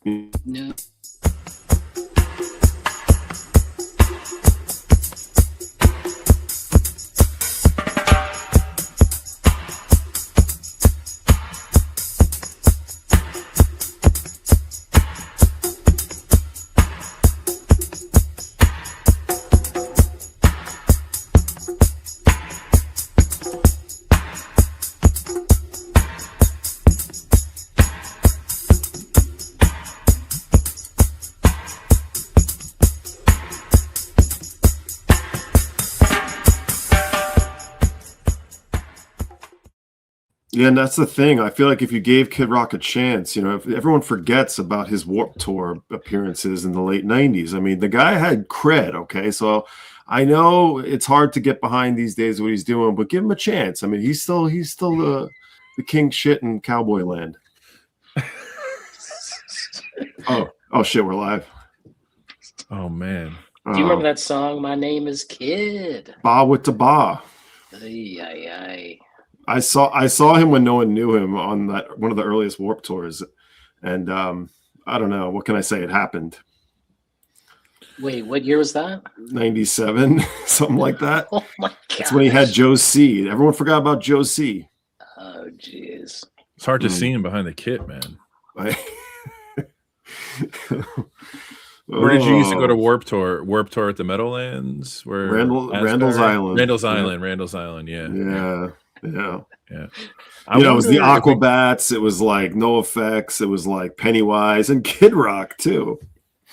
No. Yeah, and that's the thing. I feel like if you gave Kid Rock a chance, if everyone forgets about his Warped Tour appearances in the late 90s. I mean, the guy had cred, okay? So I know it's hard to get behind these days what he's doing, but give him a chance. I mean, he's still the king shit in cowboy land. Oh shit, we're live. Oh man. Do you remember that song, My Name is Kid? Ba with the ba. I saw him when no one knew him on that one of the earliest Warped Tours, and I don't know, what can I say? It happened. Wait, what year was that? 97, something like that. Oh my god! That's when he had Joe C. Everyone forgot about Joe C. Oh jeez. It's hard to see him behind the kit, man. Where did you used to go to Warped Tour? Warped Tour at the Meadowlands? Where Randall's Island. Randall's Island, yeah. It was the Aquabats. It was like No Effects. It was like Pennywise and Kid Rock too.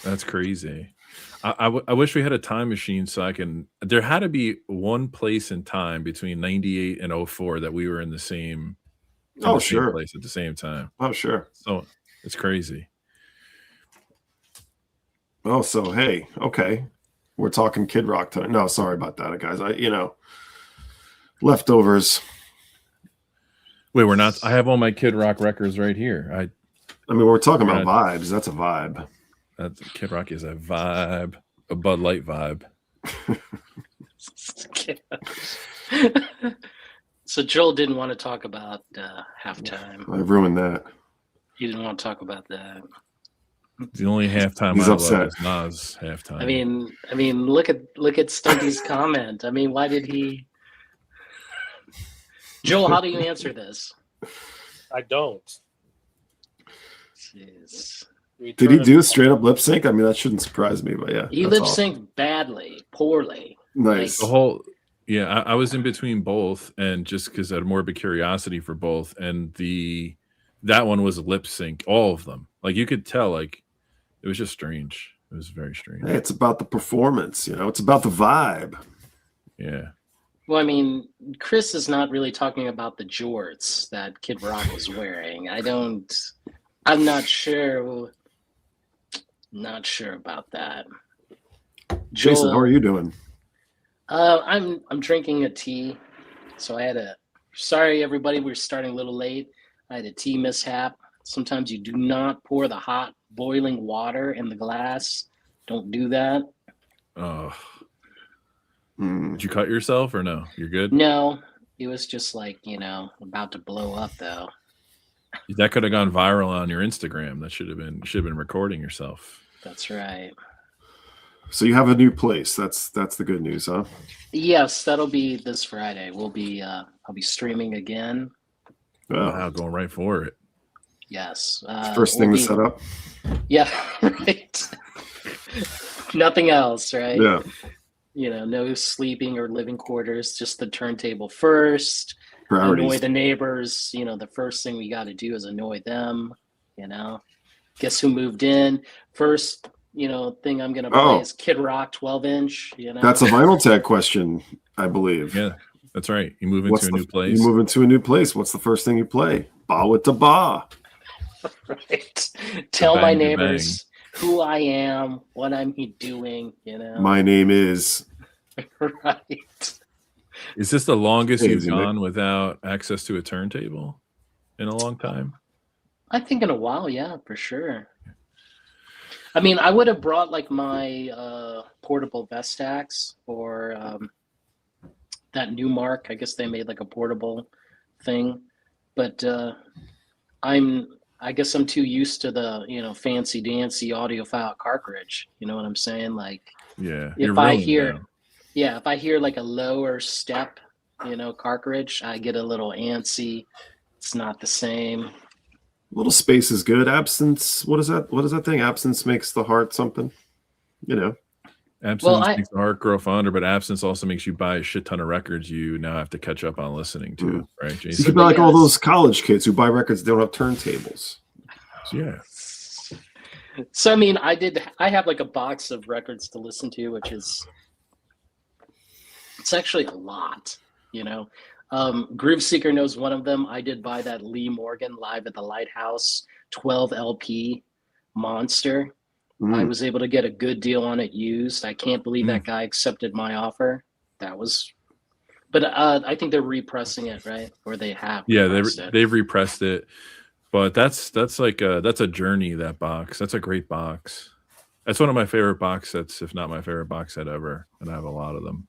That's crazy. I wish we had a time machine so I can. There had to be one place in time between 98 and 04 that we were in the same. Same place at the same time. Oh sure. So it's crazy. Oh, so hey, okay, we're talking Kid Rock time. No, sorry about that, guys. Leftovers. Wait, we're not. I have all my Kid Rock records right here. I mean, we're talking about vibes. That's a vibe. That Kid Rock is a vibe, a Bud Light vibe. So Joel didn't want to talk about halftime. I ruined that. He didn't want to talk about that. The only halftime He's I upset. love is Nas halftime. I mean, look at Stunty's comment. I mean, why did he? Joel, how do you answer this? I don't. Jeez. Did he do a straight up lip sync? I mean, that shouldn't surprise me, but yeah. He lip synced badly, poorly. Nice. The whole, yeah, I was in between both, and just because I had more of a curiosity for both, and that one was lip sync, all of them. Like you could tell, like it was just strange. It was very strange. Hey, it's about the performance, It's about the vibe. Yeah. Well, I mean, Chris is not really talking about the jorts that Kid Rock was wearing. I'm not sure. Not sure about that. Jason, how are you doing? I'm drinking a tea. So sorry everybody, we're starting a little late. I had a tea mishap. Sometimes you do not pour the hot boiling water in the glass. Don't do that. Oh. Did you cut yourself or no? You're good? No, it was just like, about to blow up though. That could have gone viral on your Instagram. That should have been recording yourself. That's right. So you have a new place. That's the good news, huh? Yes, that'll be this Friday. I'll be streaming again. Oh, wow, going right for it. Yes. First thing to set up. Yeah, right. Nothing else, right? Yeah. No sleeping or living quarters, just the turntable first. Priorities. Annoy the neighbors. The first thing we got to do is annoy them. Guess who moved in? First, thing I'm going to play is Kid Rock 12-inch. That's a vinyl tag question, I believe. Yeah, that's right. You move into a new place. You move into a new place. What's the first thing you play? Ba with the ba. Right. Tell my neighbors who I am, what I'm doing, My name is. Right. Is this the longest you've gone without access to a turntable in a long time? I think in a while, yeah, for sure. I mean, I would have brought like my portable Vestax or that new Mark. I guess they made like a portable thing, but I'm I guess I'm too used to the, fancy dancy audiophile cartridge. You know what I'm saying? Like Yeah, you're if I rolling hear, now. yeah, if I hear like a lower step, cartridge, I get a little antsy. It's not the same. Little space is good. Absence. What is that? What is that thing? Absence makes the heart something. You know. Well, Absence makes the heart grow fonder, but absence also makes you buy a shit ton of records you now have to catch up on listening to, right, You Jason? could be like all those college kids who buy records that don't have turntables. Yeah. So I mean, I have like a box of records to listen to, which is it's actually a lot, Groove Seeker knows one of them. I did buy that Lee Morgan Live at the Lighthouse 12 LP monster. I was able to get a good deal on it used. I can't believe that guy accepted my offer. But I think they're repressing it, right? Or they have. Yeah, it. they've repressed it, but that's a journey. That box, that's a great box. That's one of my favorite box sets, if not my favorite box set ever, and I have a lot of them.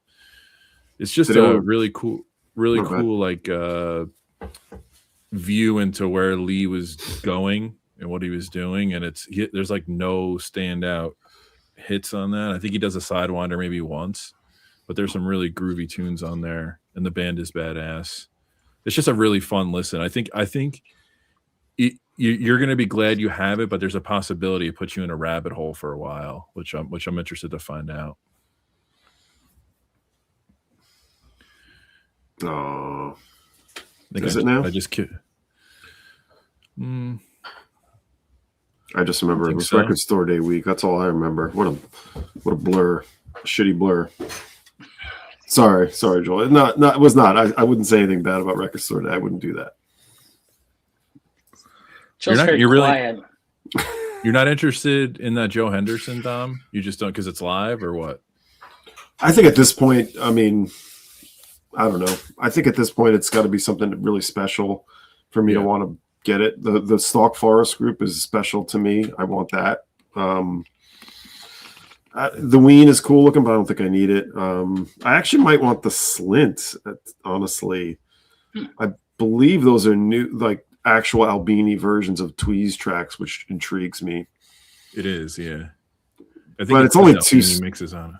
It's just really cool like view into where Lee was going and what he was doing, and there's like no standout hits on that. I think he does a Sidewinder maybe once, but there's some really groovy tunes on there, and the band is badass. It's just a really fun listen. I think you're going to be glad you have it, but there's a possibility it puts you in a rabbit hole for a while, which I'm interested to find out. Oh, is it now? I just remember it was Record Store Day week. That's all I remember. What a blur, a shitty blur. Sorry, Joel. It was not. I wouldn't say anything bad about Record Store Day. I wouldn't do that. You're not interested in that Joe Henderson, Dom? You just don't because it's live, or what? I think at this point, I mean, I don't know. I think at this point, it's got to be something really special for me to want to get it. The Stalk Forest group is special to me. I want that. The Ween is cool looking, but I don't think I need it. I actually might want the Slint. Honestly, I believe those are new, like actual Albini versions of Tweez tracks, which intrigues me. It is, yeah. I think but it's only two mixes on it.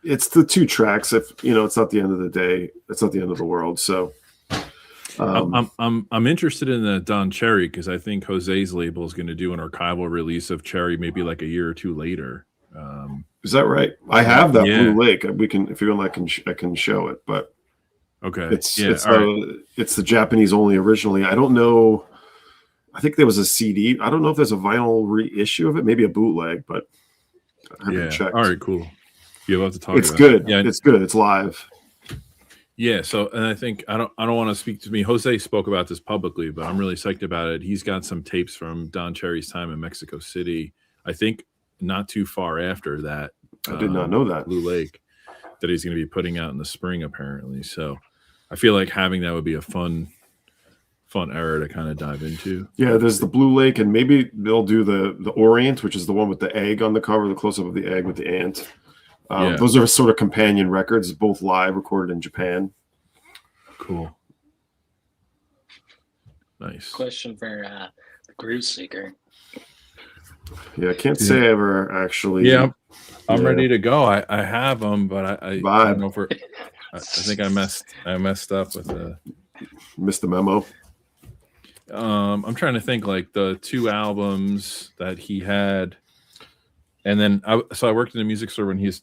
It's the 2 tracks. If it's not the end of the day, it's not the end of the world. So I'm interested in the Don Cherry because I think Jose's label is going to do an archival release of Cherry maybe like a year or 2 later. Is that right? I have that Blue Lake. We can, if you want, I can show it. But okay, it's the Japanese only originally. I don't know. I think there was a CD. I don't know if there's a vinyl reissue of it. Maybe a bootleg, but I haven't checked. All right, cool. You'll have to talk. It's good. Yeah, it's good. It's live. Yeah. So, and I think I don't want to speak to me. Jose spoke about this publicly, but I'm really psyched about it. He's got some tapes from Don Cherry's time in Mexico City. I think not too far after that. I did not know that. Blue Lake that he's going to be putting out in the spring, apparently. So, I feel like having that would be a fun era to kind of dive into. Yeah, there's the Blue Lake, and maybe they'll do the Orient, which is the one with the egg on the cover, the close up of the egg with the ant. Those are sort of companion records, both live, recorded in Japan. Cool. Nice. Question for the Groove Seeker. Yeah, I can't say I ever actually. Yeah, I'm ready to go. I have them, but I don't know if I think I messed up with the. Missed the memo. I'm trying to think like the 2 albums that he had. And then I worked in a music store when his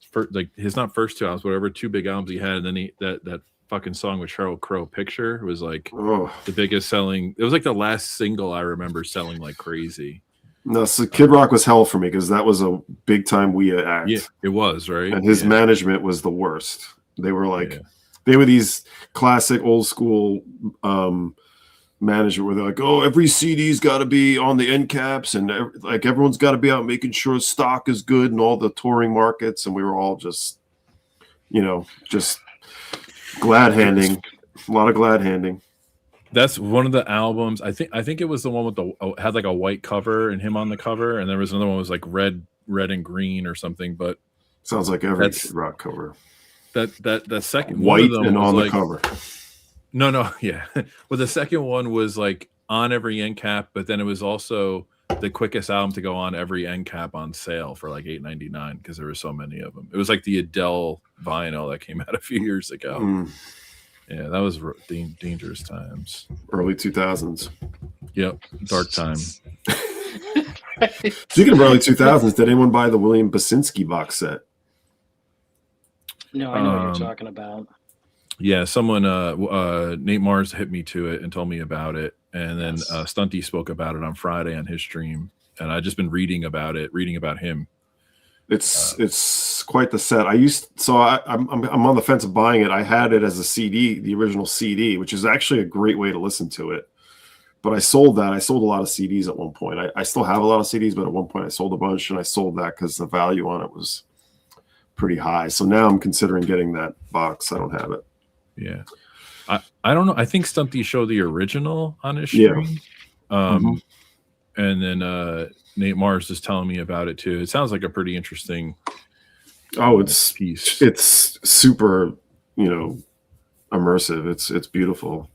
not first 2 albums, whatever 2 big albums he had, and then that fucking song with Sheryl Crow, Picture, was like the biggest selling. It was like the last single I remember selling like crazy. No, so Kid Rock was hell for me because that was a big time Wea act. Yeah, it was, right? And his management was the worst. They were like, they were these classic old school management where they're like, oh, every CD's got to be on the end caps, and like everyone's got to be out making sure stock is good and all the touring markets, and we were all just glad handing, a lot of glad handing. That's one of the albums. I think it was the one with had like a white cover and him on the cover, and there was another one that was like red and green or something. But sounds like every Kid Rock cover. That second white one of them and on was the like, cover. No, yeah. Well, the second one was like on every end cap, but then it was also the quickest album to go on every end cap on sale for like $8.99 because there were so many of them. It was like the Adele vinyl that came out a few years ago. Yeah, that was dangerous times. Early 2000s. Yep, dark time. Speaking of early 2000s, did anyone buy the William Basinski box set? No, I know what you're talking about. Yeah, someone, Nate Mars hit me to it and told me about it. And then Stunty spoke about it on Friday on his stream. And I've just been reading about him. It's quite the set. I'm on the fence of buying it. I had it as a CD, the original CD, which is actually a great way to listen to it. But I sold that. I sold a lot of CDs at one point. I still have a lot of CDs, but at one point I sold a bunch, and I sold that because the value on it was pretty high. So now I'm considering getting that box. I don't have it. Yeah. I don't know. I think Stunty showed the original on his stream. Yeah. And then Nate Mars is telling me about it too. It sounds like a pretty interesting piece. It's super, immersive. It's beautiful.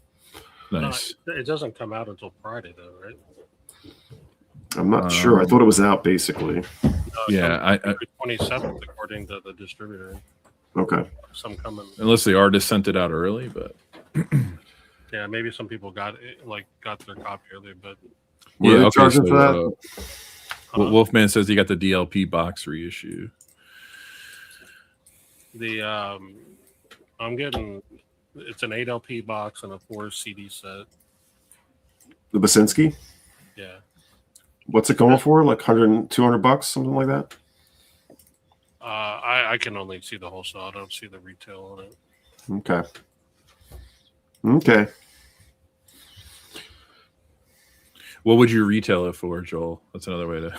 Nice. No, it doesn't come out until Friday though, right? I'm not sure. I thought it was out basically. Yeah, 27th according to the distributor. Okay. Some coming. Unless the artist sent it out early, but yeah, maybe some people got their copy early, but what are they charging for that? Wolfman says he got the DLP box reissue. I'm getting it's an 8 LP box and a 4 CD set. The Basinski? Yeah. What's it going for? Like $100, $200, something like that? I can only see the wholesale. I don't see the retail on it. Okay. What would you retail it for, Joel? That's another way to.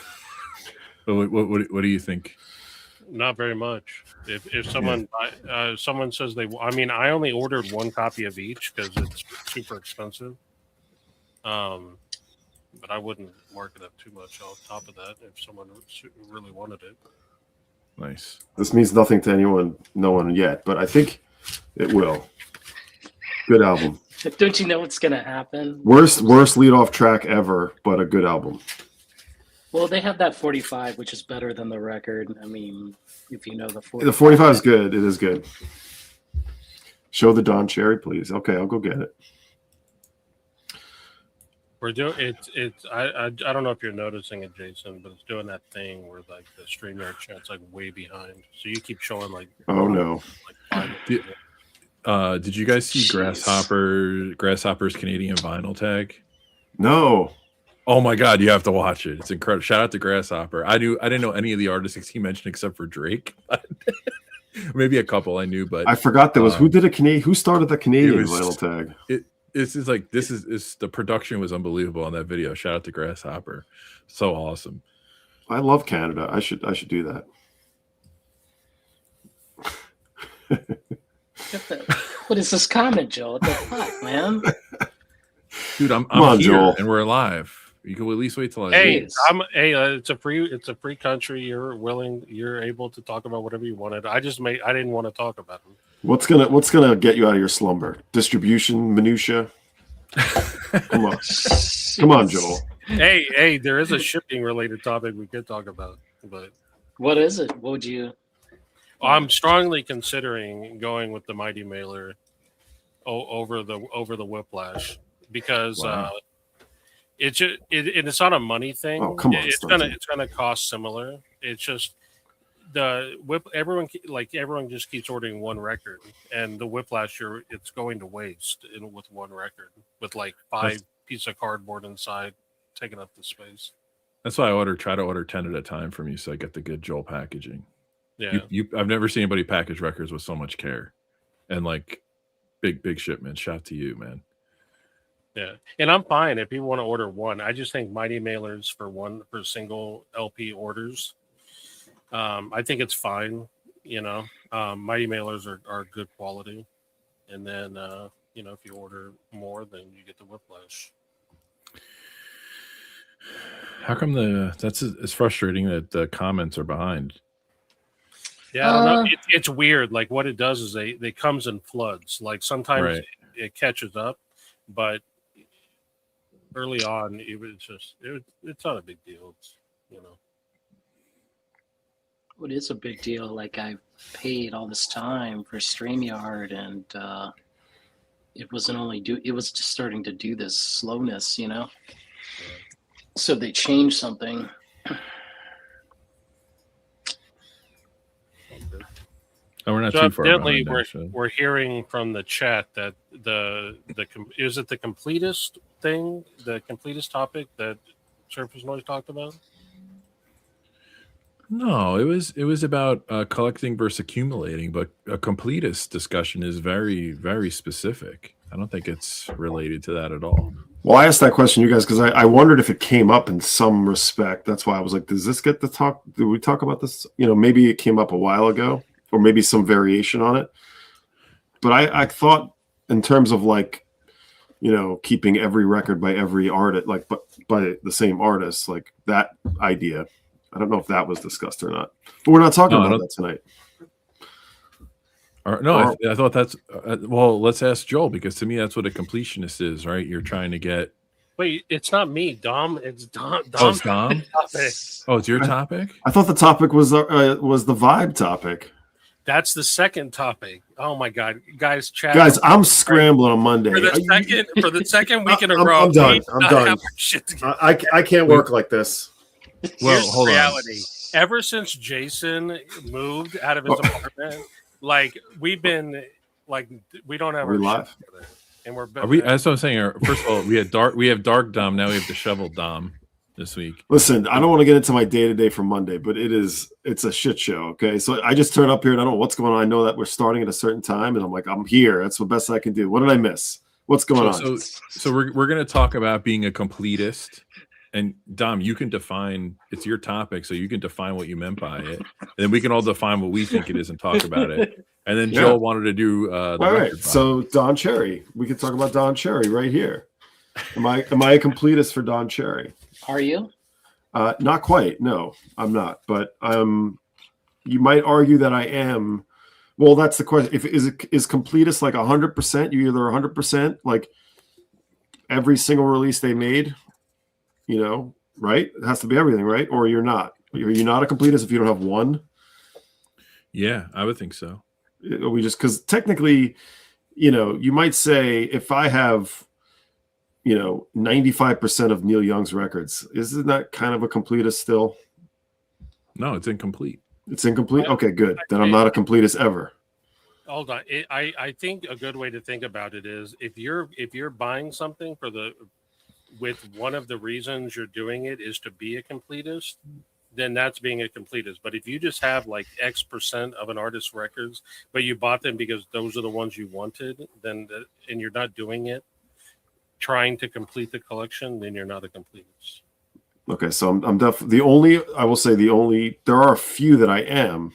What do you think? Not very much. If someone someone says I only ordered one copy of each because it's super expensive. But I wouldn't mark it up too much on top of that if someone really wanted it. Nice. This means nothing to no one yet, but I think it will. Good album. Don't you know what's gonna happen? Worst leadoff track ever, but a good album. Well, they have that 45, which is better than the record. I mean, if you know the 45. The 45 is good. It is good. Show the Don Cherry, please. Okay, I'll go get it. We're doing it's I don't know if you're noticing it, Jason, but it's doing that thing where like the StreamYard chat's like way behind. So you keep showing like no. Like 5 did you guys see Grasshopper's Canadian vinyl tag? No. Oh my god, you have to watch it. It's incredible. Shout out to Grasshopper. I didn't know any of the artists he mentioned except for Drake. Maybe a couple I knew, but I forgot there was who started the Canadian vinyl tag. This is the production was unbelievable on that video. Shout out to Grasshopper. So awesome. I love Canada. I should do that. What is this comment, Joe? What the fuck, man? Dude, I'm on, here Joel. and we're live. You can at least wait till I leave. It's a free country. You're able to talk about whatever you wanted. I didn't want to talk about them. What's gonna get you out of your slumber? Distribution minutia. Come on, Joel. Hey, there is a shipping related topic we could talk about, but what is it? What would you? I'm strongly considering going with the Mighty Mailer over the Whiplash because it's not a money thing. Oh, come on, it's gonna cost similar. It's just everyone just keeps ordering one record, and the Whiplash it's going to waste with one record with like 5 pieces of cardboard inside taking up the space. That's why I try to order 10 at a time from you, so I get the good Joel packaging. Yeah, I've never seen anybody package records with so much care, and like big shipments. Shout out to you, man. Yeah, and I'm fine if you want to order one. I just think Mighty Mailers for single LP orders. I think it's fine. Mighty Mailers are good quality, and then if you order more, then you get the Whiplash. How come it's frustrating that the comments are behind? Yeah, I don't know. It's weird. Like what it does is they comes in floods. Like sometimes it catches up, but early on, it's not a big deal. It's, It is a big deal. Like I paid all this time for StreamYard, and it wasn't only it was just starting to do this slowness, So they changed something. Oh, we're not So too far evidently, behind, actually. we're hearing from the chat that is it the completist thing, the completist topic that Surface Noise talked about? No, it was about collecting versus accumulating, but a completist discussion is very, very specific. I don't think it's related to that at all. Well, I asked that question, you guys, because I wondered if it came up in some respect. That's why I was like, does this get the talk? Did we talk about this? Maybe it came up a while ago, or maybe some variation on it. But I thought in terms of like, keeping every record by every artist, like by the same artist, like that idea. I don't know if that was discussed or not. But we're not talking about that tonight. I thought that's well. Let's ask Joel, because to me that's what a completionist is, right? You're trying to get. Wait, it's not me, Dom. It's Dom. Oh, it's Dom. Oh, it's your topic. I thought the topic was the vibe topic. That's the second topic. Oh my god, guys! Chat. Guys, I'm scrambling on Monday. For the second week in a row. I'm done. I'm done. I can't work like this. Well, hold reality. On. Ever since Jason moved out of his apartment, like we've been like we don't have our live, and we're. That's what I'm saying. First of all, we have dark Dom. Now we have disheveled Dom this week. Listen, I don't want to get into my day-to-day from Monday, but it's a shit show. Okay, so I just turn up here and I don't know what's going on. I know that we're starting at a certain time, and I'm like, I'm here. That's the best I can do. What did I miss? What's going on? So we're going to talk about being a completist. And Dom, you can define, it's your topic, so you can define what you meant by it. And then we can all define what we think it is and talk about it. And then Joel wanted to do all right. So Don Cherry. We can talk about Don Cherry right here. Am I a completist for Don Cherry? Are you? Not quite. No, I'm not. But you might argue that I am. Well, that's the question. Is completist like 100%? You either 100% like every single release they made, right? It has to be everything, right? Or you're not. Are you not a completist if you don't have one? Yeah, I would think so. We just, because technically, you might say if I have, 95% of Neil Young's records, isn't that kind of a completist still? No, it's incomplete. It's incomplete? Okay, good. Then I'm not a completist ever. Hold on. I think a good way to think about it is if you're buying something with one of the reasons you're doing it is to be a completist, then that's being a completist. But if you just have like X% of an artist's records, but you bought them because those are the ones you wanted, and you're not doing it trying to complete the collection, then you're not a completist. Okay, so I'm definitely there are a few that I am,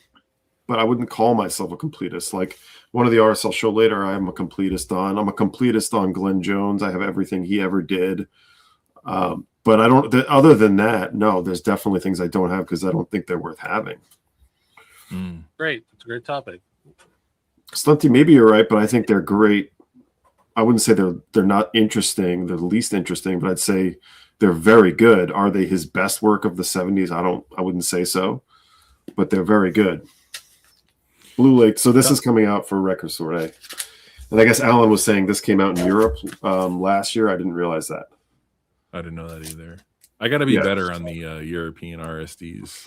but I wouldn't call myself a completist. Like one of the artists I'll show later, I am a completist on. I'm a completist on Glenn Jones. I have everything he ever did. But I don't. Other than that, no. There's definitely things I don't have because I don't think they're worth having. Great, it's a great topic. Stunty, maybe you're right, but I think they're great. I wouldn't say they're not interesting. They're the least interesting, but I'd say they're very good. Are they his best work of the 70s? I wouldn't say so, but they're very good. Blue Lake. So this is coming out for Record Store A. And I guess Alan was saying this came out in Europe last year. I didn't realize that. I didn't know that either. I got to be better on the European RSDs. Is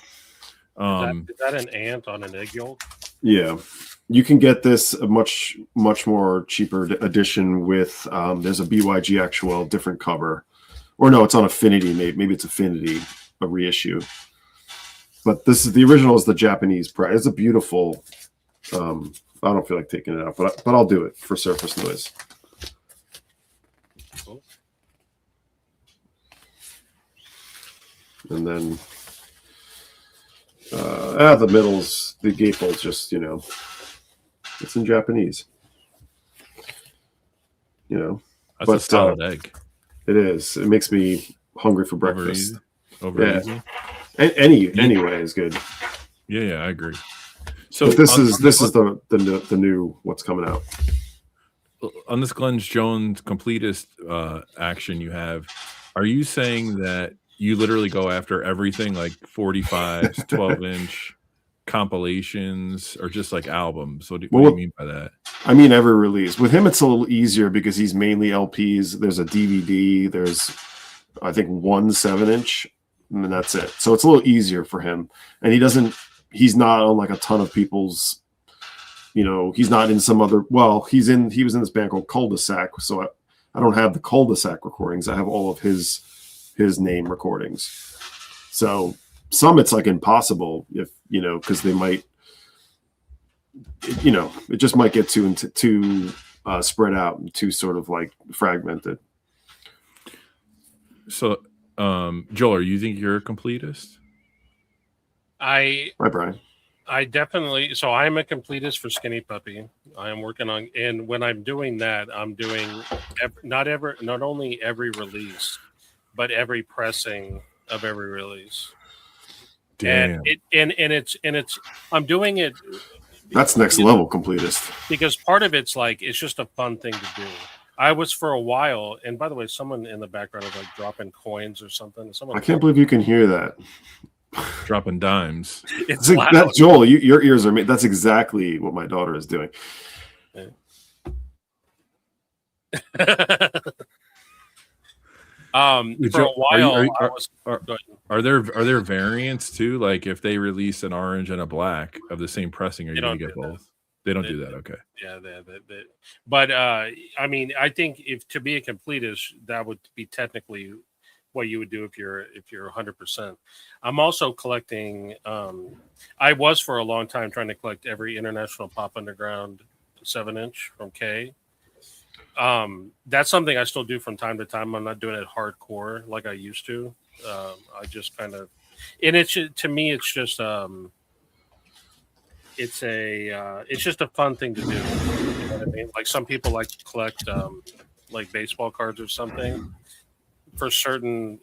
that an ant on an egg yolk? Yeah. You can get this a much more cheaper edition with there's a BYG Actual different cover. Or no, it's on Affinity. Maybe it's Affinity, a reissue. But this is the original is the Japanese price. It's a beautiful. I don't feel like taking it out, but I'll do it for Surface Noise. Cool. And then the middles, the gatefold's just it's in Japanese. That's a solid egg. It is. It makes me hungry for breakfast. Over easy. Anyway is good. Yeah, I agree. So but this is the new what's coming out. On this Glenn Jones completist action you have, Are you saying that you literally go after everything like 45s, 12-inch compilations, or just like albums? What do you mean by that? I mean every release. With him, it's a little easier because he's mainly LPs. There's a DVD. There's, I think, 1 7-inch, and that's it. So it's a little easier for him. And he's not on like a ton of people's, he's not in some other, he was in this band called Cul-de-sac. So I don't have the Cul-de-sac recordings. I have all of his name recordings. So some it's like impossible if, because they might, it just might get too spread out and too sort of like fragmented. So, Joel, you think you're a completist? Hi, Brian. I definitely. So I'm a completist for Skinny Puppy. I am working on, and when I'm doing that, I'm doing not only every release, but every pressing of every release. Damn. And it's I'm doing it. That's next level completist. Because part of it's like it's just a fun thing to do. I was for a while, and by the way, someone in the background is like dropping coins or something. I can't believe you can hear that. Dropping dimes. It's loud. That, Joel, your ears are made. That's exactly what my daughter is doing. Yeah. For a while, are there variants too? Like if they release an orange and a black of the same pressing, are you going to get both? They don't do that. Okay. Yeah, but I mean, I think if to be a completist, that would be technically what you would do if you're 100%. I'm also collecting. I was for a long time trying to collect every International Pop Underground 7-inch from K. That's something I still do from time to time. I'm not doing it hardcore like I used to. I just kind of, and it's to me, it's just it's just a fun thing to do. You know what I mean? Like some people like to collect like baseball cards or something for certain,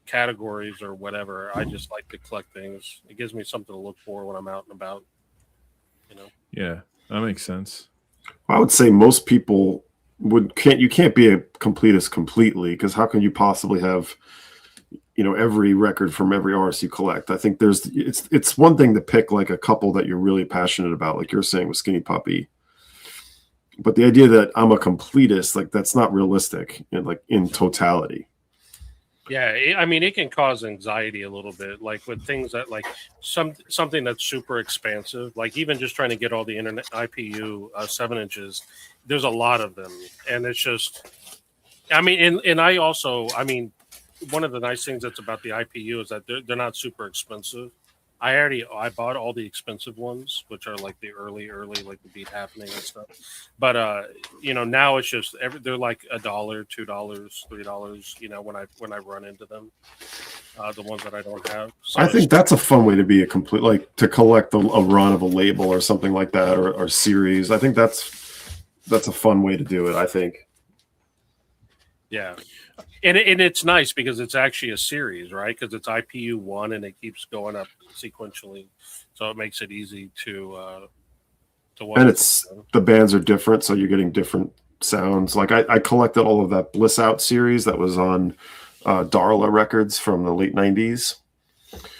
categories or whatever. I just like to collect things. It gives me something to look for when I'm out and about. Yeah, that makes sense. I would say most people you can't be a completist completely, because how can you possibly have every record from every artist you collect? I think it's one thing to pick like a couple that you're really passionate about, like you're saying with Skinny Puppy, but the idea that I'm a completist, like that's not realistic in totality. Yeah, I mean, it can cause anxiety a little bit, like with things that like something that's super expansive, like even just trying to get all the internet IPU 7-inches. There's a lot of them, and it's just, I mean, and I also, I mean, one of the nice things that's about the IPU is that they're not super expensive. I bought all the expensive ones, which are like the early, like the Beat Happening and stuff. But now it's just they're like $1, $2, $3. When I run into them, the ones that I don't have. So I think that's a fun way to be a complete, like to collect a run of a label or something like that, or series. I think that's a fun way to do it. I think. Yeah. And it's nice because it's actually a series, right? Because it's IPU 1 and it keeps going up sequentially, so it makes it easy to watch. And the bands are different, so you're getting different sounds. Like I collected all of that Bliss Out series that was on Darla Records from the late '90s.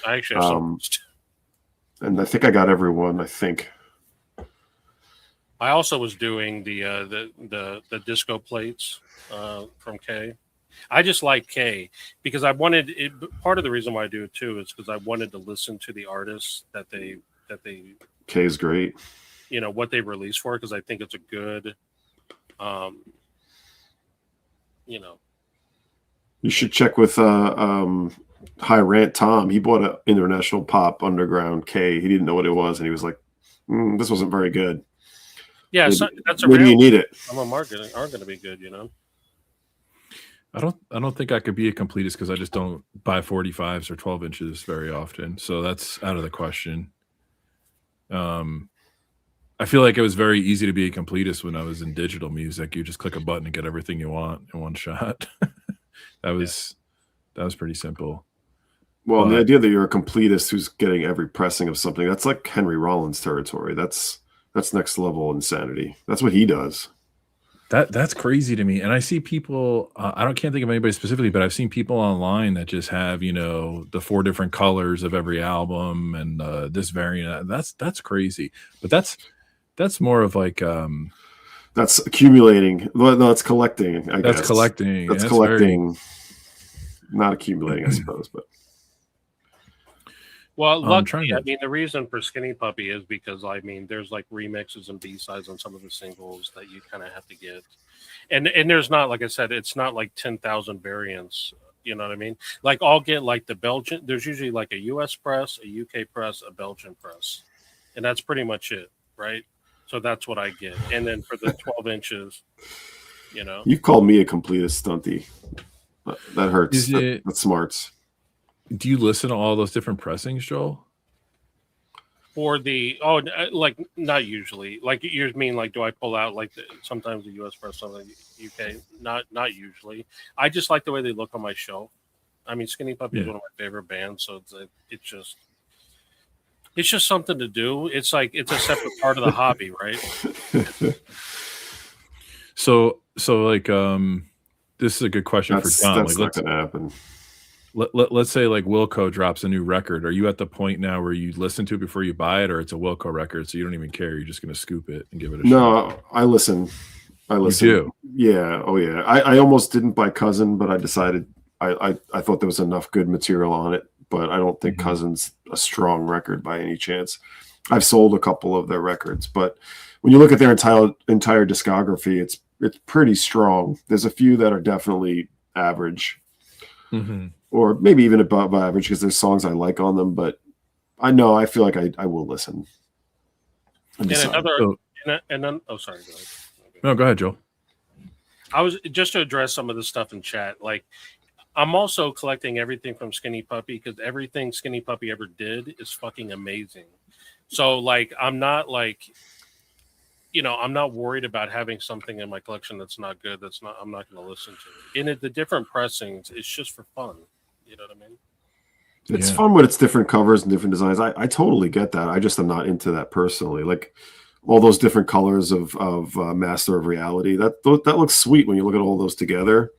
I actually have some. And I think I got everyone. I think. I also was doing the disco plates from K. I just like K because I wanted it. Part of the reason why I do it too is because I wanted to listen to the artists that they. K is great. What they release for, because I think it's a good. You should check with High Rant Tom. He bought an International Pop Underground K. He didn't know what it was, and he was like, "This wasn't very good." Yeah, that's a maybe you need it. Some of them are going to be good, I don't think I could be a completist because I just don't buy 45s or 12 inches very often. So that's out of the question. I feel like it was very easy to be a completist when I was in digital music. You just click a button and get everything you want in one shot. That was pretty simple. Well, the idea that you're a completist who's getting every pressing of something, that's like Henry Rollins territory. That's next level insanity. That's what he does. That's crazy to me. And I see people. Can't think of anybody specifically, but I've seen people online that just have the 4 different colors of every album and this variant. That's crazy. But that's more of like that's accumulating. Well, no, it's collecting. I that's guess collecting. That's That's collecting, not accumulating, I suppose. But Well, luckily, to- I mean, the reason for Skinny Puppy is because, I mean, there's like remixes and B-sides on some of the singles that you kind of have to get. And there's not, like I said, it's not like 10,000 variants. You know what I mean? Like, I'll get like the Belgian, there's usually like a US press, a UK press, a Belgian press. And that's pretty much it, right? So that's what I get. And then for the 12 inches, you've called me a completist stunty. That hurts. That smarts. Do you listen to all those different pressings, Joel? For like not usually. Like you mean like do I pull out like sometimes the US press, sometimes the UK? Not usually. I just like the way they look on my shelf. I mean, Skinny Puppy is one of my favorite bands, so it's just something to do. It's like it's a separate part of the hobby, right? So like this is a good question for John. That's like, not gonna happen. Let's say like Wilco drops a new record. Are you at the point now where you listen to it before you buy it, or it's a Wilco record, so you don't even care? You're just going to scoop it and give it a shot? No, I listen. You do? Yeah. Oh, yeah. I almost didn't buy Cousin, but I decided I thought there was enough good material on it, but I don't think Cousin's a strong record by any chance. I've sold a couple of their records, but when you look at their entire discography, it's pretty strong. There's a few that are definitely average. Mm-hmm. Or maybe even above average because there's songs I like on them, but I feel like I will listen. Sorry. Go ahead. No, go ahead, Joel. I was just to address some of the stuff in chat. Like, I'm also collecting everything from Skinny Puppy because everything Skinny Puppy ever did is fucking amazing. So, like, I'm not worried about having something in my collection that's not good. I'm not going to listen to it. The different pressings, it's just for fun. You know what I mean? It's fun when it's different covers and different designs. I totally get that. I just am not into that personally. Like all those different colors of Master of Reality. That looks sweet when you look at all those together.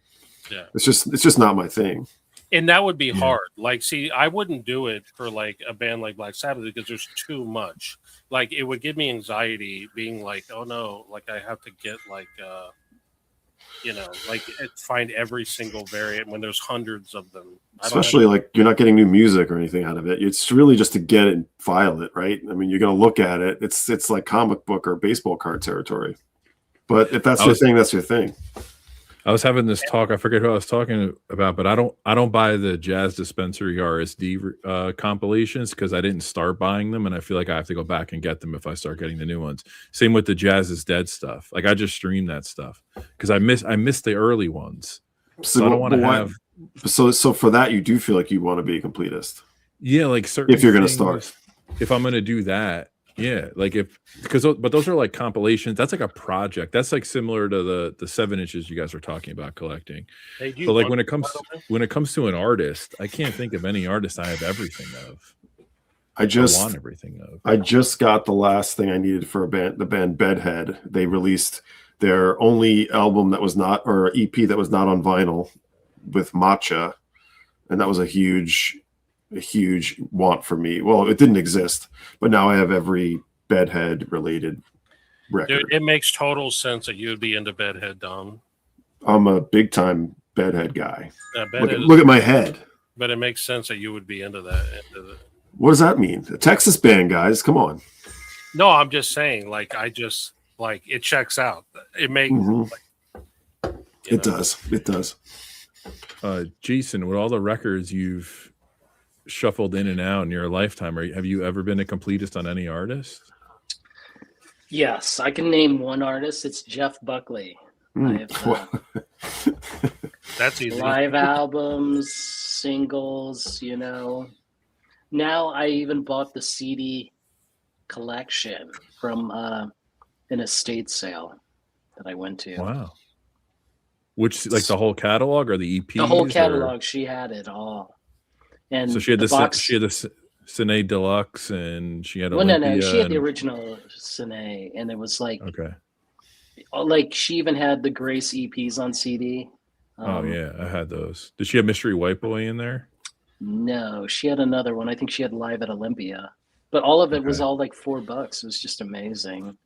Yeah, it's just not my thing. And that would be hard. Like, see, I wouldn't do it for like a band like Black Sabbath because there's too much. Like, it would give me anxiety being like, oh no, like I have to get like, find every single variant when there's hundreds of them. Especially like you're not getting new music or anything out of it. It's really just to get it and file it, right? I mean, you're going to look at it. It's like comic book or baseball card territory. But if that's your thing, that's your thing. I was having this talk. I forget who I was talking about, but I don't buy the Jazz Dispensary RSD compilations because I didn't start buying them, and I feel like I have to go back and get them if I start getting the new ones. Same with the Jazz is Dead stuff. Like I just stream that stuff because I miss the early ones. So I don't want to have. So for that, you do feel like you want to be a completist. Yeah, like certain. If you're going to start, if I'm going to do that. Yeah, like but those are like compilations. That's like a project. That's like similar to the 7 inches you guys were talking about collecting. Hey, so like when it comes to an artist, I can't think of any artist I have everything of. I want everything of. I just got the last thing I needed for the band Bedhead. They released their only album that was not, or EP that was not on vinyl, with Matcha, and that was a huge want for me. Well, it didn't exist, but now I have every Bedhead related record. Dude, it makes total sense that you would be into Bedhead, Dom. I'm a big time Bedhead guy. Bedhead look at my head. But it makes sense that you would be into that. What does that mean? A Texas band, guys. Come on. No, I'm just saying, like, it checks out. It makes it does. Jason, with all the records you've shuffled in and out in your lifetime, have you ever been a completist on any artist? Yes, I can name one artist. It's Jeff Buckley. That's easy. Live albums, singles, Now I even bought the CD collection from an estate sale that I went to. Wow. Which, like the whole catalog or the EP? The whole catalog. She had it all. And so she had the box. She had the Cine Deluxe, and she had. Well, no, she had the original Cine, and it was like, Like she even had the Grace EPs on CD. Oh yeah, I had those. Did she have Mystery White Boy in there? No, she had another one. I think she had Live at Olympia, but all of it was Okay. all like $4. It was just amazing.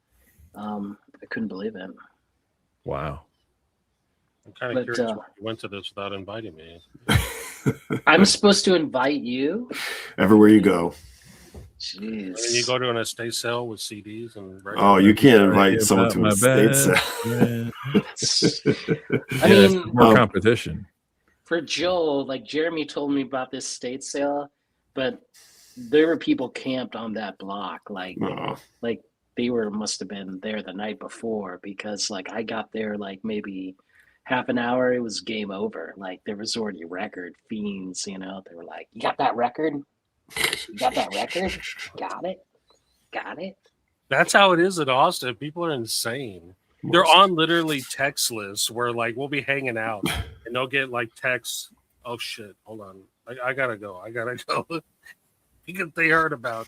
I couldn't believe it. Wow. I'm kind But, of curious why you went to this without inviting me. I'm supposed to invite you? Everywhere you go. I mean, you Jeez. go to an estate sale with CDs and Oh, you can't invite Sorry someone about to my a state bad sale. I Yeah, it's mean, more competition. for Joel, like Jeremy told me about this state sale, but there were people camped on that block. Like Oh, they must have been there the night before, because like I got there like maybe half an hour, it was game over. Like there was already record fiends, you know. They were like, "You got that record? You got that record? Got it? Got it?" That's how it is in Austin. People are insane. They're on literally text lists where like we'll be hanging out and they'll get like texts. Oh shit, hold on. I gotta go. I gotta go. Because they heard about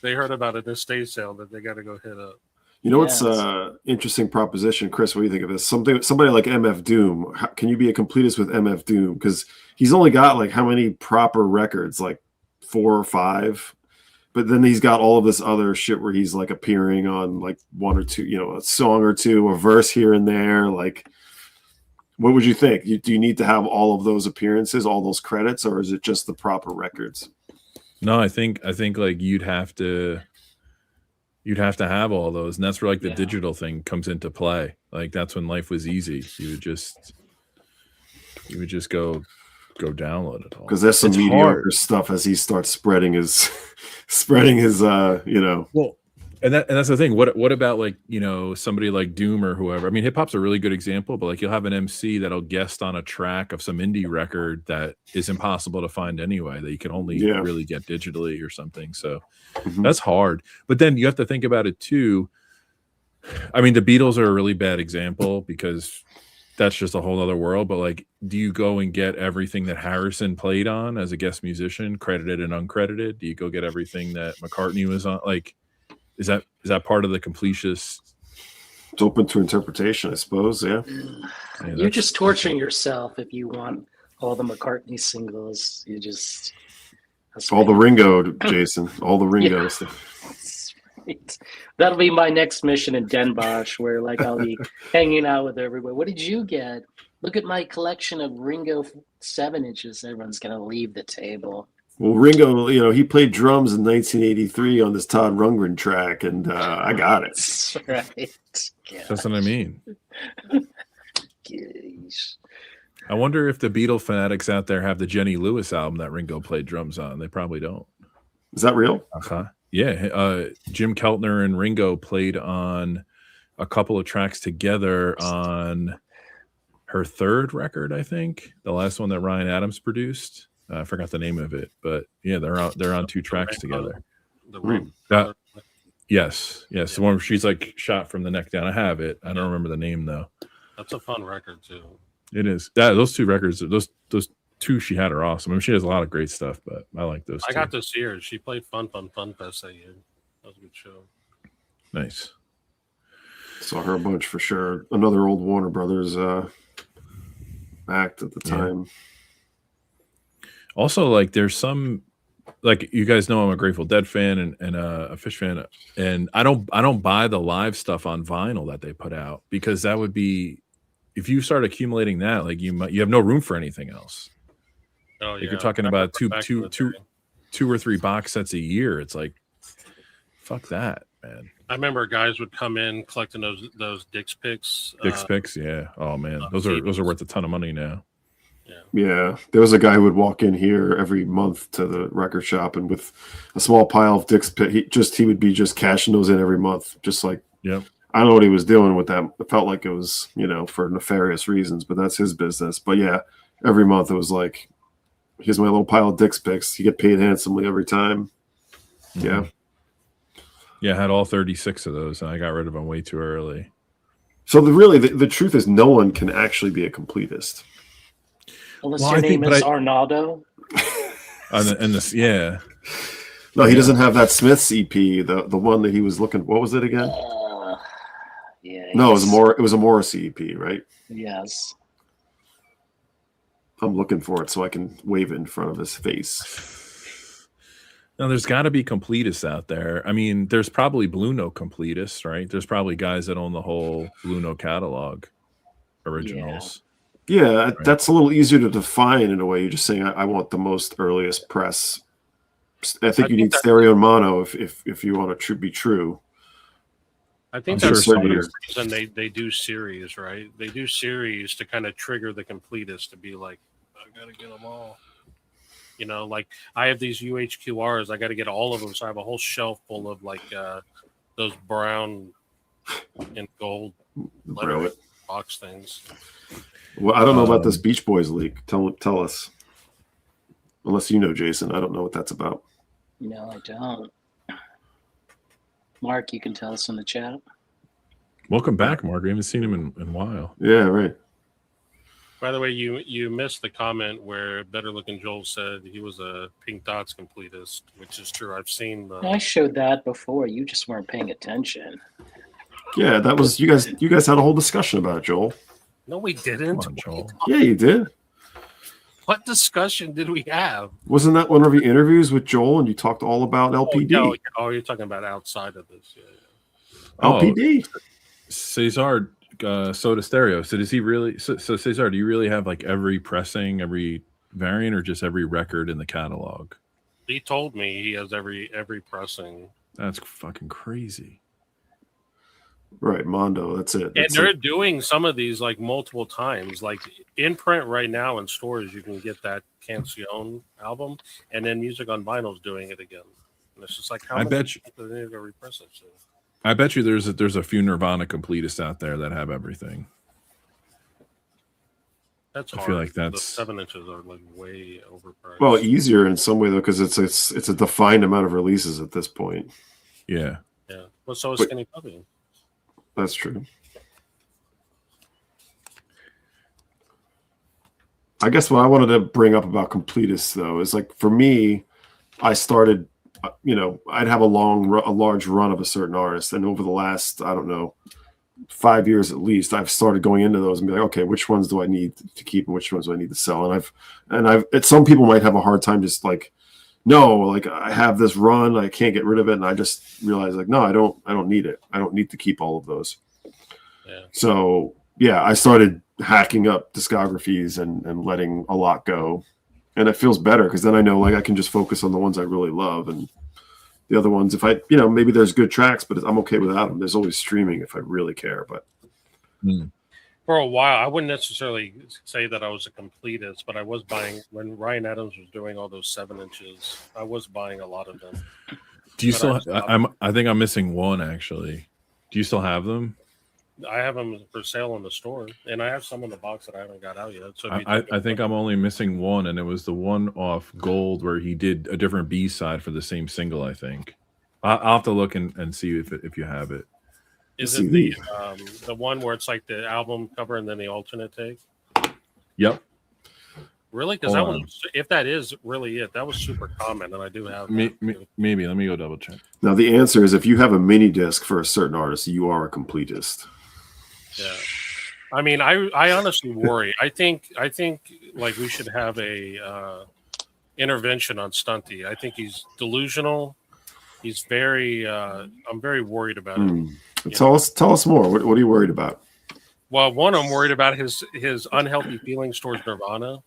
an estate sale that they gotta go hit up. You know what's Yes. interesting proposition, Chris? What do you think of this? Somebody like MF Doom. Can you be a completist with MF Doom? Because he's only got like how many proper records? Like 4 or 5. But then he's got all of this other shit where he's like appearing on like 1 or 2, you know, a song or 2, a verse here and there. Like, what would you think? Do you need to have all of those appearances, all those credits, or is it just the proper records? No, I think like you'd have to have all those, and that's where like the Yeah. digital thing comes into play. Like that's when life was easy. You would just go download it all. Because there's some It's mediocre hard. stuff as he starts spreading his you know. Well, and that's the thing. What about like, you know, somebody like Doom or whoever? I mean, hip hop's a really good example, but like you'll have an MC that'll guest on a track of some indie record that is impossible to find anyway, that you can only Yeah. really get digitally or something. So Mhm. that's hard. But then you have to think about it too. I mean, the Beatles are a really bad example because that's just a whole other world. But like, do you go and get everything that Harrison played on as a guest musician, credited and uncredited? Do you go get everything that McCartney was on? Like, is that part of the completist? It's open to interpretation, I suppose. Yeah. You're just torturing yourself if you want all the McCartney singles. All the Ringo, Jason. All the Ringo stuff. That's right. That'll be my next mission in Den Bosch, where like I'll be hanging out with everybody. What did you get? Look at my collection of Ringo 7-inches. Everyone's gonna leave the table. Well, Ringo, you know, he played drums in 1983 on this Todd Rundgren track, and I got it. That's right. That's what I mean. Gosh. I wonder if the Beatle fanatics out there have the Jenny Lewis album that Ringo played drums on. They probably don't. Is that real? Yeah. Jim Keltner and Ringo played on a couple of tracks together on her third record, I think, the last one that Ryan Adams produced. I forgot the name of it, but yeah, they're on 2 tracks together. The ring. Yes, the one where she's like shot from the neck down. I have it. I don't remember the name though. That's a fun record too. It is. Those 2 records, those 2 she had are awesome. I mean, she has a lot of great stuff, but I like those. I 2. got to see her. She played Fun Fest that year. That was a good show. Nice. Saw her a bunch for sure. Another old Warner Brothers act at the time. Also, like there's some, like you guys know I'm a Grateful Dead fan and a Fish fan, and I don't buy the live stuff on vinyl that they put out, because that would be, if you start accumulating that, like you have no room for anything else. Oh Like yeah. you're talking about two or three box sets a year. It's like, fuck that, man. I remember guys would come in collecting those Dick's Picks. Dick's Picks, yeah. Oh man, those are worth a ton of money now. Yeah, there was a guy who would walk in here every month to the record shop, and with a small pile of Dick's Pick, he would be just cashing those in every month, just like, Yep. I don't know what he was doing with them. It felt like it was, you know, for nefarious reasons, but that's his business. But yeah, every month it was like, here's my little pile of Dick's Picks. You get paid handsomely every time. Mm-hmm. Yeah. Yeah, I had all 36 of those, and I got rid of them way too early. So the truth is, no one can actually be a completist. Unless your name is Arnaldo. And this, yeah. No, he doesn't have that Smith's EP, the one that he was looking. What was it again? Yeah. No, it was a Morrissey EP, right? Yes. I'm looking for it so I can wave it in front of his face. Now, there's got to be completists out there. I mean, there's probably Blue Note completists, right? There's probably guys that own the whole Blue Note catalog originals. Yeah, Right. that's a little easier to define in a way. You're just saying, I want the most earliest press. I think you need stereo and mono if you want to be true. I think I'm that's sure part of some the reason they do series, right? They do series to kind of trigger the completist to be like, I got to get them all. You know, like I have these UHQRs. I got to get all of them. So I have a whole shelf full of like those brown and gold lettering box things. Well, I don't know about this Beach Boys leak. Tell us. Unless you know, Jason. I don't know what that's about. No, I don't. Mark, you can tell us in the chat. Welcome back, Mark. We haven't seen him in a while. Yeah, right. By the way, you missed the comment where Better Looking Joel said he was a Pink Dots completist, which is true. I've seen the. I showed that before. You just weren't paying attention. Yeah, that was you guys had a whole discussion about it, Joel. No, we didn't. Come on, Joel. Yeah, you did. What discussion did we have? Wasn't that one of your interviews with Joel and you talked all about LPD? Oh, you're talking about outside of this. Yeah. LPD. Cesar Soda Stereo. So does he really? So Cesar, do you really have like every pressing, every variant, or just every record in the catalog? He told me he has every pressing. That's fucking crazy. Right, Mondo. That's it. And they're doing some of these like multiple times. Like in print right now in stores, you can get that Cancion album, and then Music on Vinyl is doing it again. And it's just like how much do they need to repress it to? I bet you there's a few Nirvana completists out there that have everything. That's I hard. feel like The that's 7 inches are like way overpriced. Well, easier in some way though, because it's a defined amount of releases at this point. Yeah. Yeah. Well, so is Skinny Puppy. That's true. I guess what I wanted to bring up about completists though is like for me, I started, I'd have a large run of a certain artist, and over the last, I don't know, 5 years at least, I've started going into those and be like, okay, which ones do I need to keep and which ones do I need to sell? And I've some people might have a hard time just like, no, like I have this run, I can't get rid of it, and I just realized like, no, I don't need it. I don't need to keep all of those. Yeah. So yeah, I started hacking up discographies and letting a lot go, and it feels better because then I know like I can just focus on the ones I really love, and the other ones, if I, maybe there's good tracks, but I'm okay without them. There's always streaming if I really care. But for a while, I wouldn't necessarily say that I was a completist, but I was buying when Ryan Adams was doing all those 7 inches. I was buying a lot of them. Do you still? I think I'm missing one actually. Do you still have them? I have them for sale in the store, and I have some in the box that I haven't got out yet. So I think I'm only missing one, and it was the one off Gold where he did a different B side for the same single. I think I'll have to look and see if you have it. Is it the one where it's like the album cover and then the alternate take? Yep. Really? Because that one, if that is really it, that was super common, and I do have. Maybe let me go double check. Now the answer is if you have a mini disc for a certain artist, you are a completist. Yeah, I mean, I honestly worry. I think like we should have a intervention on Stunty. I think he's delusional. He's very. I'm very worried about him. Tell us more. What are you worried about? Well, one, I'm worried about his unhealthy feelings towards Nirvana.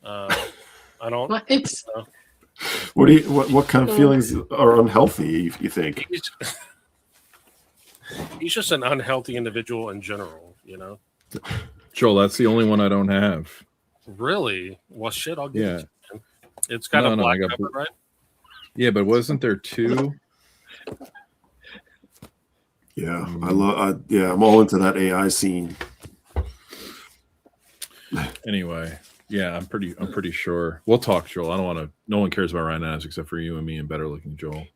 I don't. What? What kind of feelings are unhealthy? You think? He's just an unhealthy individual in general, Joel, that's the only one I don't have. Really? Well, shit, I'll give it to you. It's got a black cover, right? Yeah, but wasn't there two? Yeah, I'm all into that AI scene. Anyway, yeah, I'm pretty sure. We'll talk, Joel. I don't want to. No one cares about Ryan Adams except for you and me and Better Looking Joel.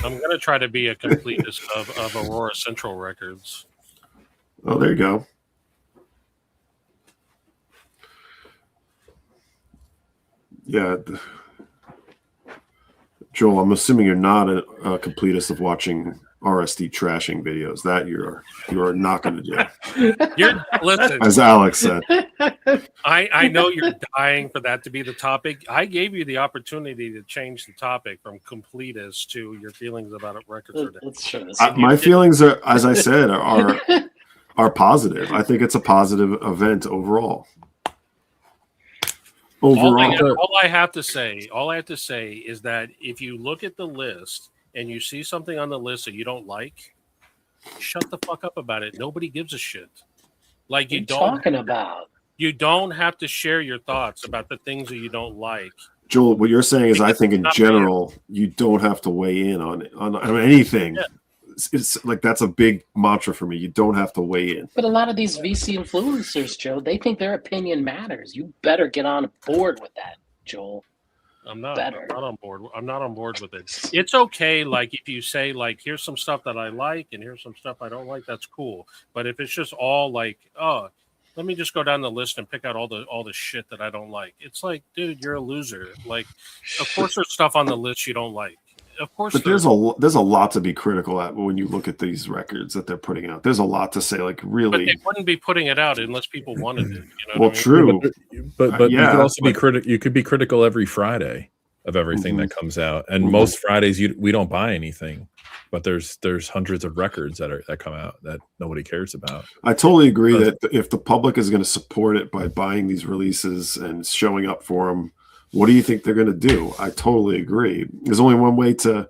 I'm gonna try to be a completist of Aurora Central Records. Oh, there you go. Yeah, Joel, I'm assuming you're not a completist of watching RSD trashing videos. That you are not going to do, Listen, as Alex said. I know you're dying for that to be the topic. I gave you the opportunity to change the topic from Completist to your feelings about records today. Let's show this. My feelings are, as I said, are positive. I think it's a positive event overall. All I have to say is that if you look at the list and you see something on the list that you don't like, shut the fuck up about it. Nobody gives a shit. Like you don't talking about. You don't have to share your thoughts about the things that you don't like. Joel, what you're saying is, I think in general, you don't have to weigh in on anything. Yeah. It's like that's a big mantra for me. You don't have to weigh in. But a lot of these VC influencers, Joe, they think their opinion matters. You better get on board with that, Joel. I'm not on board. I'm not on board with it. It's okay, like if you say, like, here's some stuff that I like and here's some stuff I don't like, that's cool. But if it's just all like, oh, let me just go down the list and pick out all the shit that I don't like. It's like, dude, you're a loser. Like, of course there's stuff on the list you don't like. Of course, but there's a lot to be critical at when you look at these records that they're putting out. There's a lot to say, like really. But they wouldn't be putting it out unless people wanted it. You know well, what I mean? true. But yeah, you could also be critical. You could be critical every Friday of everything that comes out, and most Fridays we don't buy anything. But there's hundreds of records that come out that nobody cares about. I totally agree that if the public is going to support it by buying these releases and showing up for them, what do you think they're going to do? I totally agree. There's only one way to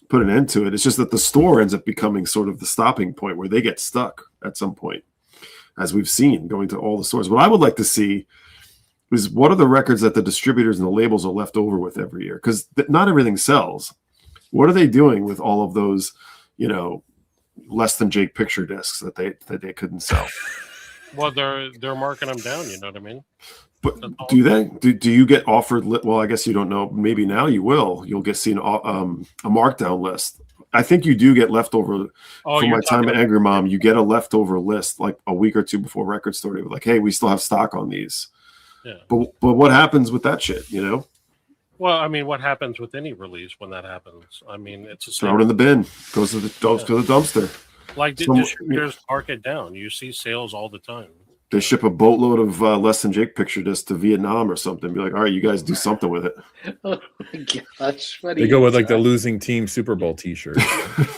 put an end to it. It's just that the store ends up becoming sort of the stopping point where they get stuck at some point, as we've seen going to all the stores. What I would like to see is what are the records that the distributors and the labels are left over with every year? Because not everything sells. What are they doing with all of those, less than Jake picture discs that they couldn't sell? Well, they're marking them down. You know what I mean? But do they? Do you get offered? Well, I guess you don't know. Maybe now you will. You'll get seen a markdown list. I think you do get leftover. From my time at Angry Mom, you get a leftover list like a week or two before Record Store Day. Like, hey, we still have stock on these. Yeah. But what happens with that shit? Well, I mean, what happens with any release when that happens? I mean, it's thrown in the bin. Goes to the dumpster. Like distributors mark it down. You see sales all the time. They ship a boatload of less than Jake picture discs to Vietnam or something. Be like, all right, you guys do something with it. Oh my gosh! They go with like the losing team Super Bowl T-shirt.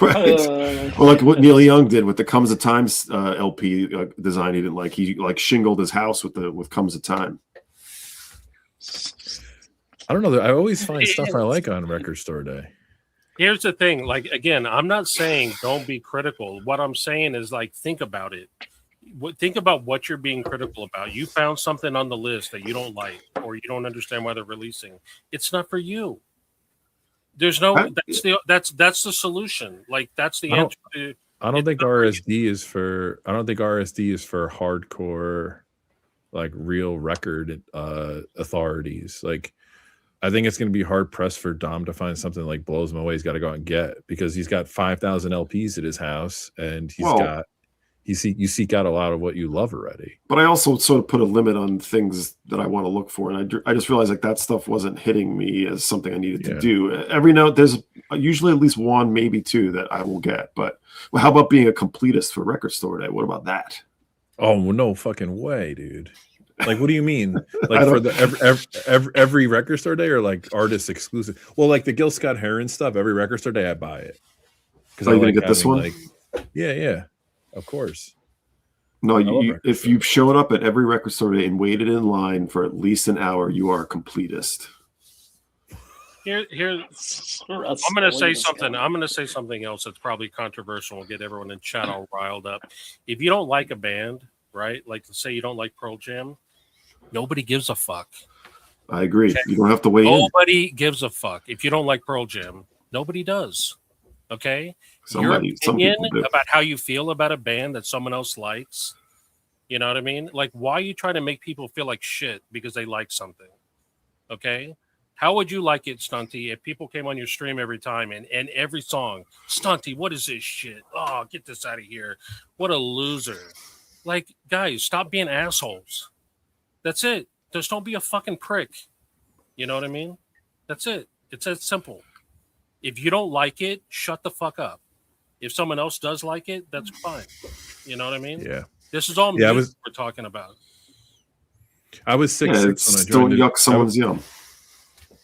Right. Or like what Neil Young did with the Comes a Time LP design. He didn't like. He like shingled his house with Comes a Time. I don't know. I always find stuff I like on Record Store Day. Here's the thing. Like, again, I'm not saying don't be critical. What I'm saying is, like, think about it. Think about what you're being critical about. You found something on the list that you don't like, or you don't understand why they're releasing. It's not for you. There's no. That's the solution. Like, that's the answer. I don't think RSD is for. I don't think RSD is for hardcore, like real record authorities. Like, I think it's going to be hard pressed for Dom to find something like Blows My Way. He's got to go out and get, because he's got 5,000 LPs at his house, and you seek out a lot of what you love already. But I also sort of put a limit on things that I want to look for, and I just realized like that stuff wasn't hitting me as something I needed to do. Every now there's usually at least one, maybe two that I will get. But how about being a completist for Record Store Day? What about that? Oh, well, no fucking way, dude. Like, what do you mean? Like for the every Record Store Day, or like artist exclusive? Well, like the Gil Scott Heron stuff, every Record Store Day I buy it. Because I'm gonna get this one. Yeah, of course. No, if you've showed up at every Record Store Day and waited in line for at least an hour, you are a completist. I'm going to say something. I'm going to say something else that's probably controversial and get everyone in chat all riled up. If you don't like a band, right? Like, say you don't like Pearl Jam, nobody gives a fuck. I agree. Okay? You don't have to weigh in. Nobody gives a fuck. If you don't like Pearl Jam, nobody does. Okay? Your opinion about how you feel about a band that someone else likes, you know what I mean? Like, why are you trying to make people feel like shit because they like something? Okay? How would you like it, Stunty, if people came on your stream every time and every song, Stunty, what is this shit? Oh, get this out of here. What a loser. Like, guys, stop being assholes. That's it. Just don't be a fucking prick. You know what I mean? That's it. It's that simple. If you don't like it, shut the fuck up. If someone else does like it, that's fine. You know what I mean? Yeah. This is all Yeah, music we're talking about. I was 6'6" Yeah, when I it's joined. don't yuck someone's yum.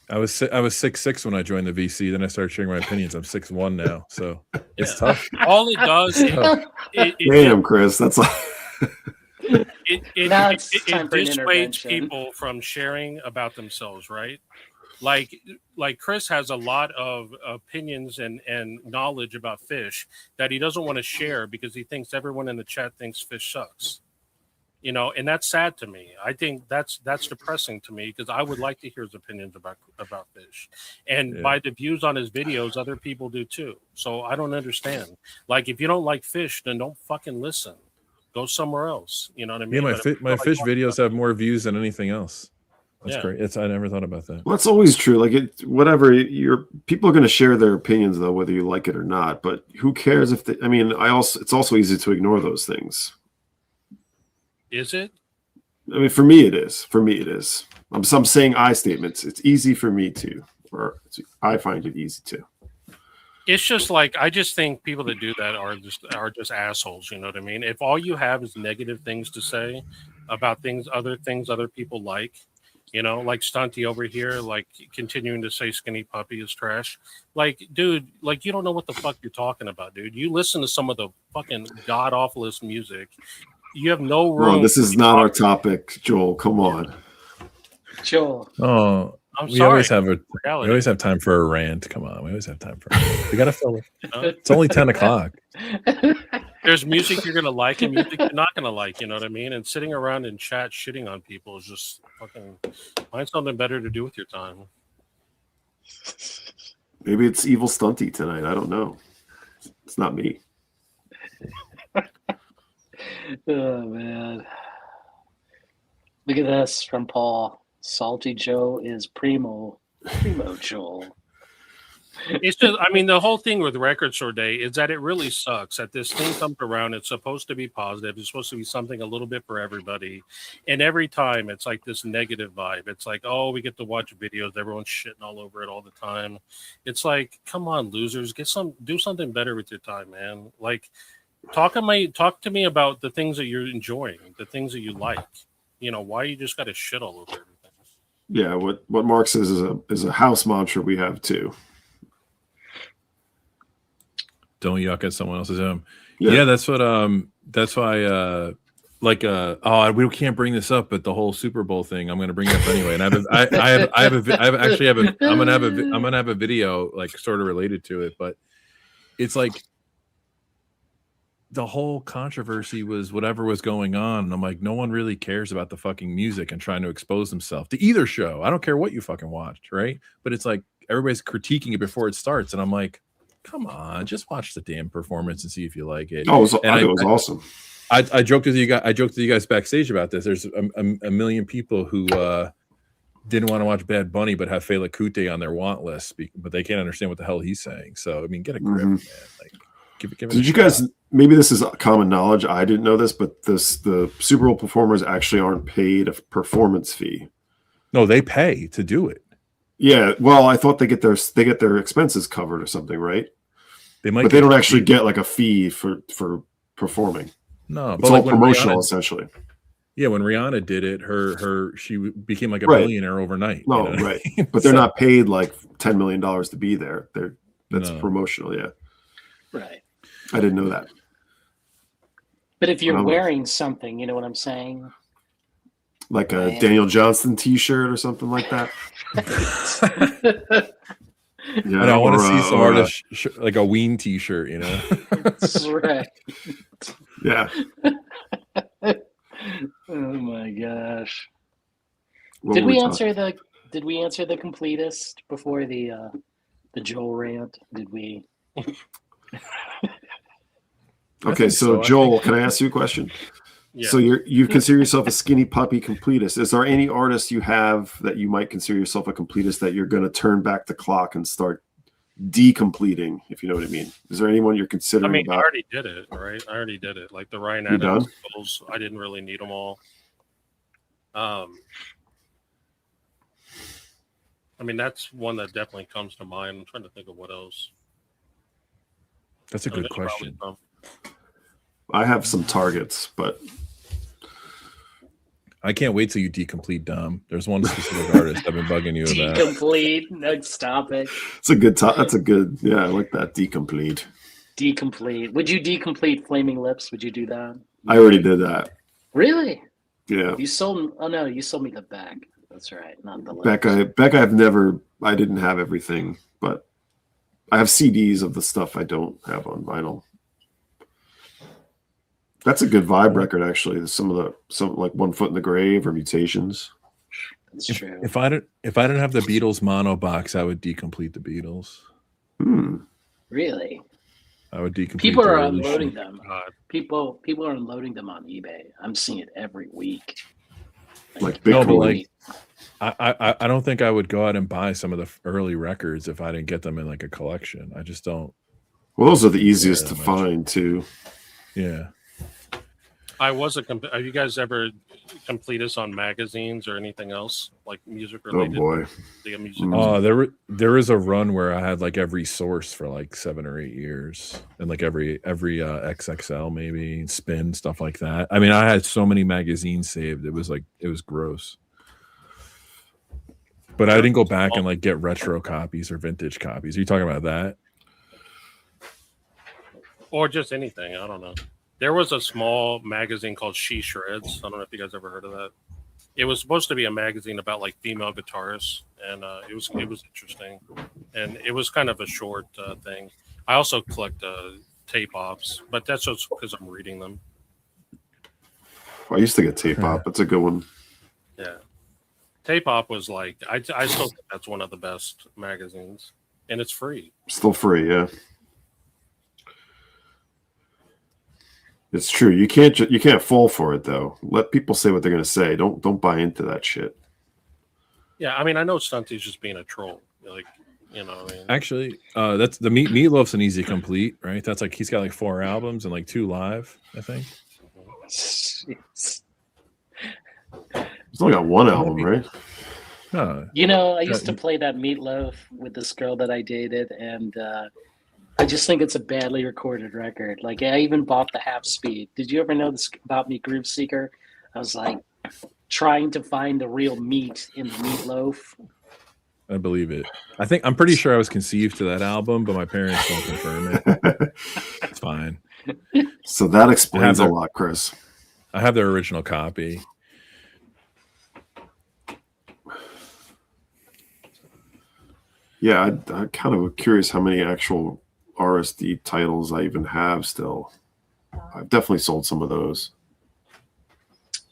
I was 6'6" when I joined the VC. Then I started sharing my opinions. I'm 6'1" now, so it's tough. All it does is Damn, Chris, that's like Now it's time it for an dissuades intervention. people from sharing about themselves, right? Like Chris has a lot of opinions and knowledge about fish that he doesn't want to share because he thinks everyone in the chat thinks fish sucks. You know, and that's sad to me. I think that's depressing to me because I would like to hear his opinions about fish. And by the views on his videos, other people do too. So I don't understand. Like, if you don't like fish, then don't fucking listen. Go somewhere else. You know what I mean? Yeah, my fish videos have more views than anything else. That's great. I never thought about that. Well, that's always true. Like people are going to share their opinions though, whether you like it or not. But who cares if it's also easy to ignore those things. Is it? I mean, for me, it is. I'm saying I statements. It's easy for me to, or I find it easy to. It's just like, I just think people that do that are just assholes. You know what I mean? If all you have is negative things to say about other things other people like, you know, like Stunty over here, like continuing to say Skinny Puppy is trash. Like, dude, like, you don't know what the fuck you're talking about, dude. You listen to some of the fucking god awfulest music. You have no room. Well, this is not our topic, Joel. Come on, Joel. Oh, we always have time for a rant. Come on, we always have time for a rant. We gotta fill it. It's only 10 o'clock. There's music you're gonna like and music you're not gonna like. You know what I mean? And sitting around in chat shitting on people is just fucking. Find something better to do with your time. Maybe it's evil Stunty tonight. I don't know. It's not me. Oh man, look at this from Paul. Salty Joe is primo Joel. It's just, I mean, the whole thing with Record Store Day is that it really sucks that this thing comes around. It's supposed to be positive. It's supposed to be something a little bit for everybody. And every time it's like this negative vibe. It's like, oh, we get to watch videos. Everyone's shitting all over it all the time. It's like, come on, losers, do something better with your time, man. Like, talk to me about the things that you're enjoying, the things that you like. You know, why you just got to shit all over everything. Yeah, what Mark says is a house mantra we have too. Don't yuck at someone else's home. Yeah, that's why we can't bring this up, but the whole Super Bowl thing, I'm going to bring it up anyway. And I'm going to have a video like sort of related to it, but it's like the whole controversy was whatever was going on. And I'm like, no one really cares about the fucking music and trying to expose themselves to either show. I don't care what you fucking watched, right? But it's like everybody's critiquing it before it starts. And I'm like, come on, just watch the damn performance and see if you like it. Oh, it was awesome. I joked with you guys. I joked with you guys backstage about this. There's a million people who didn't want to watch Bad Bunny but have Fela Kuti on their want list, but they can't understand what the hell he's saying. So I mean, get a grip, man. Like, give it. Did you guys? Maybe this is common knowledge. I didn't know this, but the Super Bowl performers actually aren't paid a performance fee. No, they pay to do it. Yeah, well, I thought they get their expenses covered or something, right? They might, but they don't actually get like a fee for performing. No, it's all promotional essentially. Yeah, when Rihanna did it, she became like a billionaire overnight. No, you know? Right, but they're not paid like $10 million to be there. That's promotional. Yeah, right. I didn't know that. But if you're wearing something, you know what I'm saying? Like a Daniel Johnston T-shirt or something like that. Yeah, I want to see some artist like a Ween T-shirt, you know. That's right. Yeah. Oh my gosh. Did we answer the completist before the Joel rant? Did we? Okay, so Joel, can I ask you a question? Yeah. So you consider yourself a skinny puppy completist. Is there any artist you have that you might consider yourself a completist that you're going to turn back the clock and start decompleting, if you know what I mean? Is there anyone you're considering? I mean, I already did it, right? I already did it. Like the Ryan Adams Bills, I didn't really need them all. I mean, that's one that definitely comes to mind. I'm trying to think of what else. That's a good there's probably question. some. I have some targets, but I can't wait till you decomplete Dom. There's one specific artist I've been bugging you about. Decomplete. No, stop it. it's a good time. That's a good. Yeah, I like that. Decomplete. Decomplete. Would you decomplete Flaming Lips? Would you do that? I already did that. Really? Yeah. You sold? Oh no, you sold me the back. That's right, not the lips. Becca, I've never. I didn't have everything, but I have CDs of the stuff I don't have on vinyl. That's a good vibe record, actually. There's some like 1 Foot in the Grave or Mutations. That's true. If I didn't have the Beatles mono box, I would decomplete the Beatles. Really? I would decomplete. People the are early unloading shit. them. People are unloading them on eBay. I'm seeing it every week. Like No, but Bitcoin. like, I don't think I would go out and buy some of the early records if I didn't get them in like a collection. I just don't. Well, those are the easiest Yeah, to much. find too. Yeah. Have you guys ever completist on magazines or anything else like music Oh related? boy. The music. Mm. There is a run where I had like every source for like 7 or 8 years, and like every XXL maybe spin stuff like that. I mean, I had so many magazines saved. It was gross. But I didn't go back and like get retro copies or vintage copies. Are you talking about that? Or just anything. I don't know. There was a small magazine called She Shreds. I don't know if you guys ever heard of that. It was supposed to be a magazine about like female guitarists, and it was interesting, and it was kind of a short thing. I also collect tape ops, but that's just because I'm reading them. I used to get Tape Op. That's a good one. Yeah, Tape Op was like I still think that's one of the best magazines, and it's free. Still free, yeah. It's true. You can't fall for it though. Let people say what they're gonna say. Don't buy into that shit. Yeah, I mean, I know Stunty's just being a troll. Like, you know what I mean? Actually, that's the Meatloaf's an easy complete, right? That's like he's got like 4 albums and like 2 live, I think. Jeez. He's only got 1 album, right? Huh. You know, I used to play that Meatloaf with this girl that I dated, and I just think it's a badly recorded record. Like, I even bought the half speed. Did you ever know this about me, Groove Seeker? I was like trying to find the real meat in the Meatloaf. I believe it. I'm pretty sure I was conceived to that album, but my parents don't confirm it. It's fine. So that explains a their- lot, Chris. I have their original copy. Yeah, I kind of curious how many actual RSD titles I even have still. I've definitely sold some of those.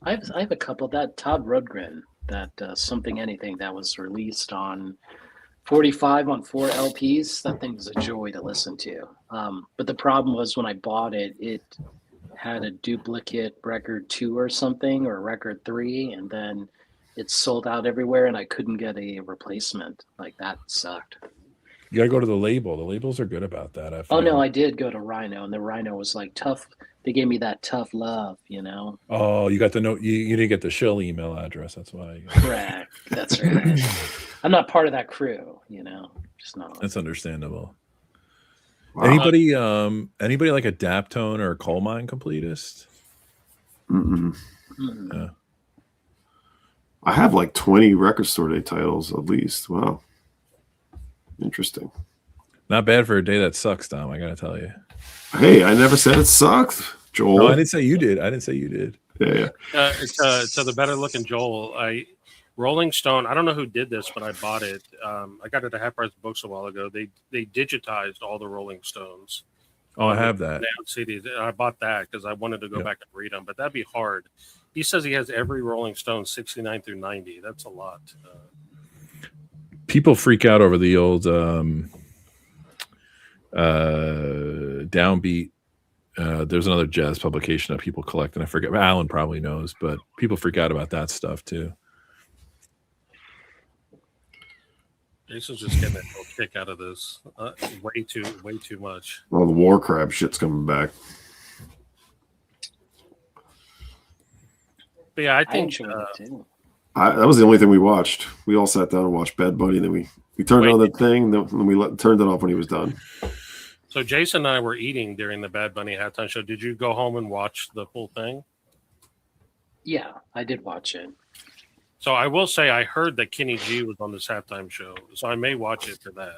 I have a couple. That Todd Rundgren, that Something Anything that was released on 45 on 4 LPs. That thing was a joy to listen to. But the problem was when I bought it, it had a duplicate record 2 or something, or record 3, and then it sold out everywhere, and I couldn't get a replacement. Like, that sucked. You gotta go to the label. The labels are good about that. I Oh no, found. I did go to Rhino, and the Rhino was like tough. They gave me that tough love, you know. Oh, you got the note. You didn't get the Shill email address. That's why. Correct. That's right. I'm not part of that crew, you know. Just not. That's understandable. Wow. Anybody like a Daptone or a Coal Mine completist? Mm-mm. Mm. Yeah. I have like 20 record store day titles at least. Wow. Interesting. Not bad for a day that sucks, Dom. I gotta tell you. Hey, I never said it sucked, Joel. No, I didn't say you did. I didn't say you did. Yeah. To the better looking Joel, Rolling Stone. I don't know who did this, but I bought it. I got it at Half Price Books a while ago. They digitized all the Rolling Stones. Oh, I have that. Down CDs. And I bought that because I wanted to go Yep. back and read them, but that'd be hard. He says he has every Rolling Stone 69 through 90. That's a lot. People freak out over the old Downbeat. There's another jazz publication that people collect, and I forget. Alan probably knows, but people freak out about that stuff too. Jason's just getting a real kick out of this. Way too much. Well, the war crab shit's coming back. But yeah, I I think enjoyed it too. That was the only thing we watched. We all sat down and watched Bad Buddy, and then we turned on the thing, and then we turned it off when he was done. So Jason and I were eating during the Bad Bunny halftime show. Did you go home and watch the full thing? Yeah, I did watch it. So I will say I heard that Kenny G was on this halftime show, so I may watch it for that.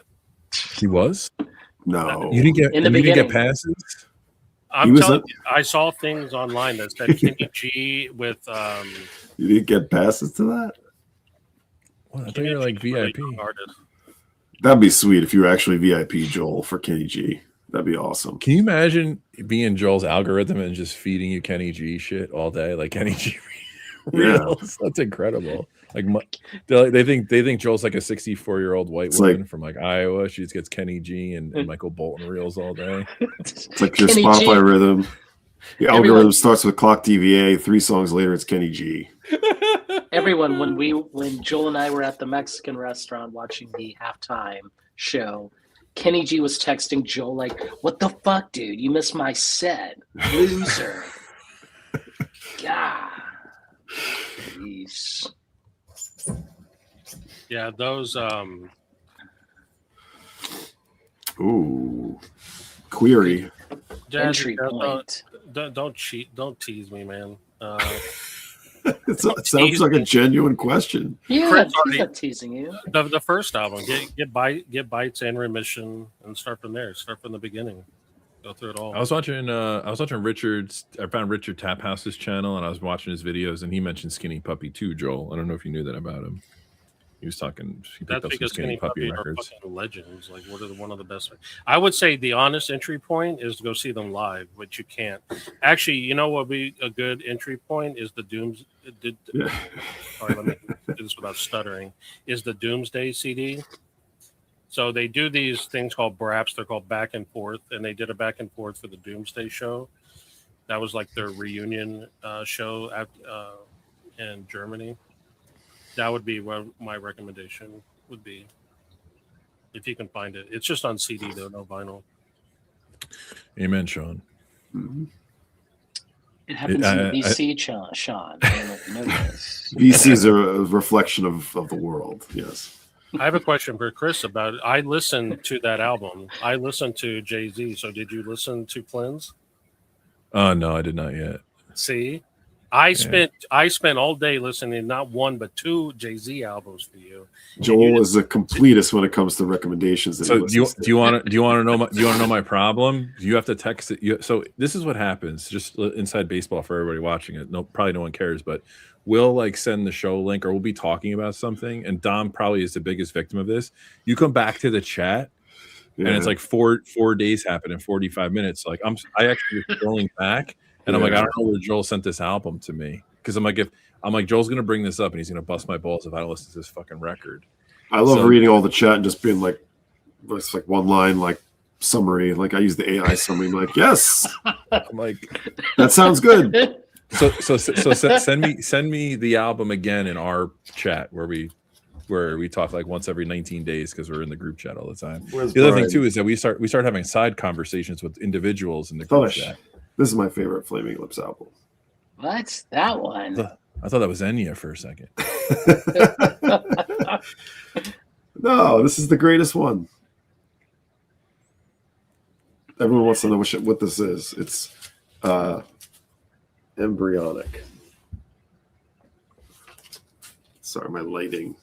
He was. No, You didn't get. In the you didn't get beginning. passes. I'm telling you, I saw things online that said Kenny G with. You didn't get passes to that? Well, I thought you were like VIP. Artist. That'd be sweet if you were actually VIP Joel for Kenny G. That'd be awesome. Can you imagine being Joel's algorithm and just feeding you Kenny G shit all day, like Kenny G reels? That's incredible. Like they think Joel's like a 64-year-old white woman from like Iowa. She just gets Kenny G and Michael Bolton reels all day. It's like your Kenny Spotify G. rhythm. The algorithm starts with clock DVA. 3 songs later, it's Kenny G. Everyone, when Joel and I were at the Mexican restaurant watching the halftime show, Kenny G was texting Joel like, "What the fuck, dude? You missed my set, loser." God. Jeez. Yeah, those. Ooh, query. Entry Jazzy, point. Don't cheat. Don't tease me, man. It sounds like a genuine question. Yeah, Chris he's already- not teasing you. The first album, get bites and remission, and start from there. Start from the beginning. Go through it all. I was watching Richard's. I found Richard Taphouse's channel, and I was watching his videos, and he mentioned Skinny Puppy too. Joel, I don't know if you knew that about him. He was talking. He picked That's up some because Skinny Puppy are records. fucking legends. Like, what are one of the best? I would say the honest entry point is to go see them live, but you can't. Actually, you know what would be a good entry point is the Dooms. Sorry, let me do this without stuttering. Is the Doomsday CD? So they do these things called BRAPs. They're called back and forth, and they did a back and forth for the Doomsday show. That was like their reunion show in Germany. That would be what my recommendation would be, if you can find it. It's just on CD though, no vinyl. Amen, Sean. Mm-hmm. It happens in the VC, Sean. I don't know if you know this. VC is a reflection of the world. Yes. I have a question for Chris about it. I listened to that album. I listened to Jay-Z. So did you listen to Cleanse? No, I did not yet. See, I spent all day listening to not one but 2 Jay-Z albums for you. Joel is a completist when it comes to recommendations. That So do you want to know my problem? You have to text it. So this is what happens. Just inside baseball for everybody watching it. Probably no one cares, but we'll like send the show link or we'll be talking about something, and Dom probably is the biggest victim of this. You come back to the chat. Yeah. And it's like four days happen in 45 minutes. Like I actually was scrolling back, and I'm like, I don't know where Joel sent this album to me, because I'm like Joel's gonna bring this up and he's gonna bust my balls if I don't listen to this fucking record. I love reading all the chat and just being like, it's like one line like summary. Like I use the AI summary. I'm like, yes. I'm like, that sounds good. So send me the album again in our chat where we talk like once every 19 days because we're in the group chat all the time. The other thing too is that we start having side conversations with individuals in the group chat. This is my favorite Flaming Lips album. What's that one? I thought that was Enya for a second. No, this is the greatest one. Everyone wants to know what this is. It's embryonic. Sorry, my lighting.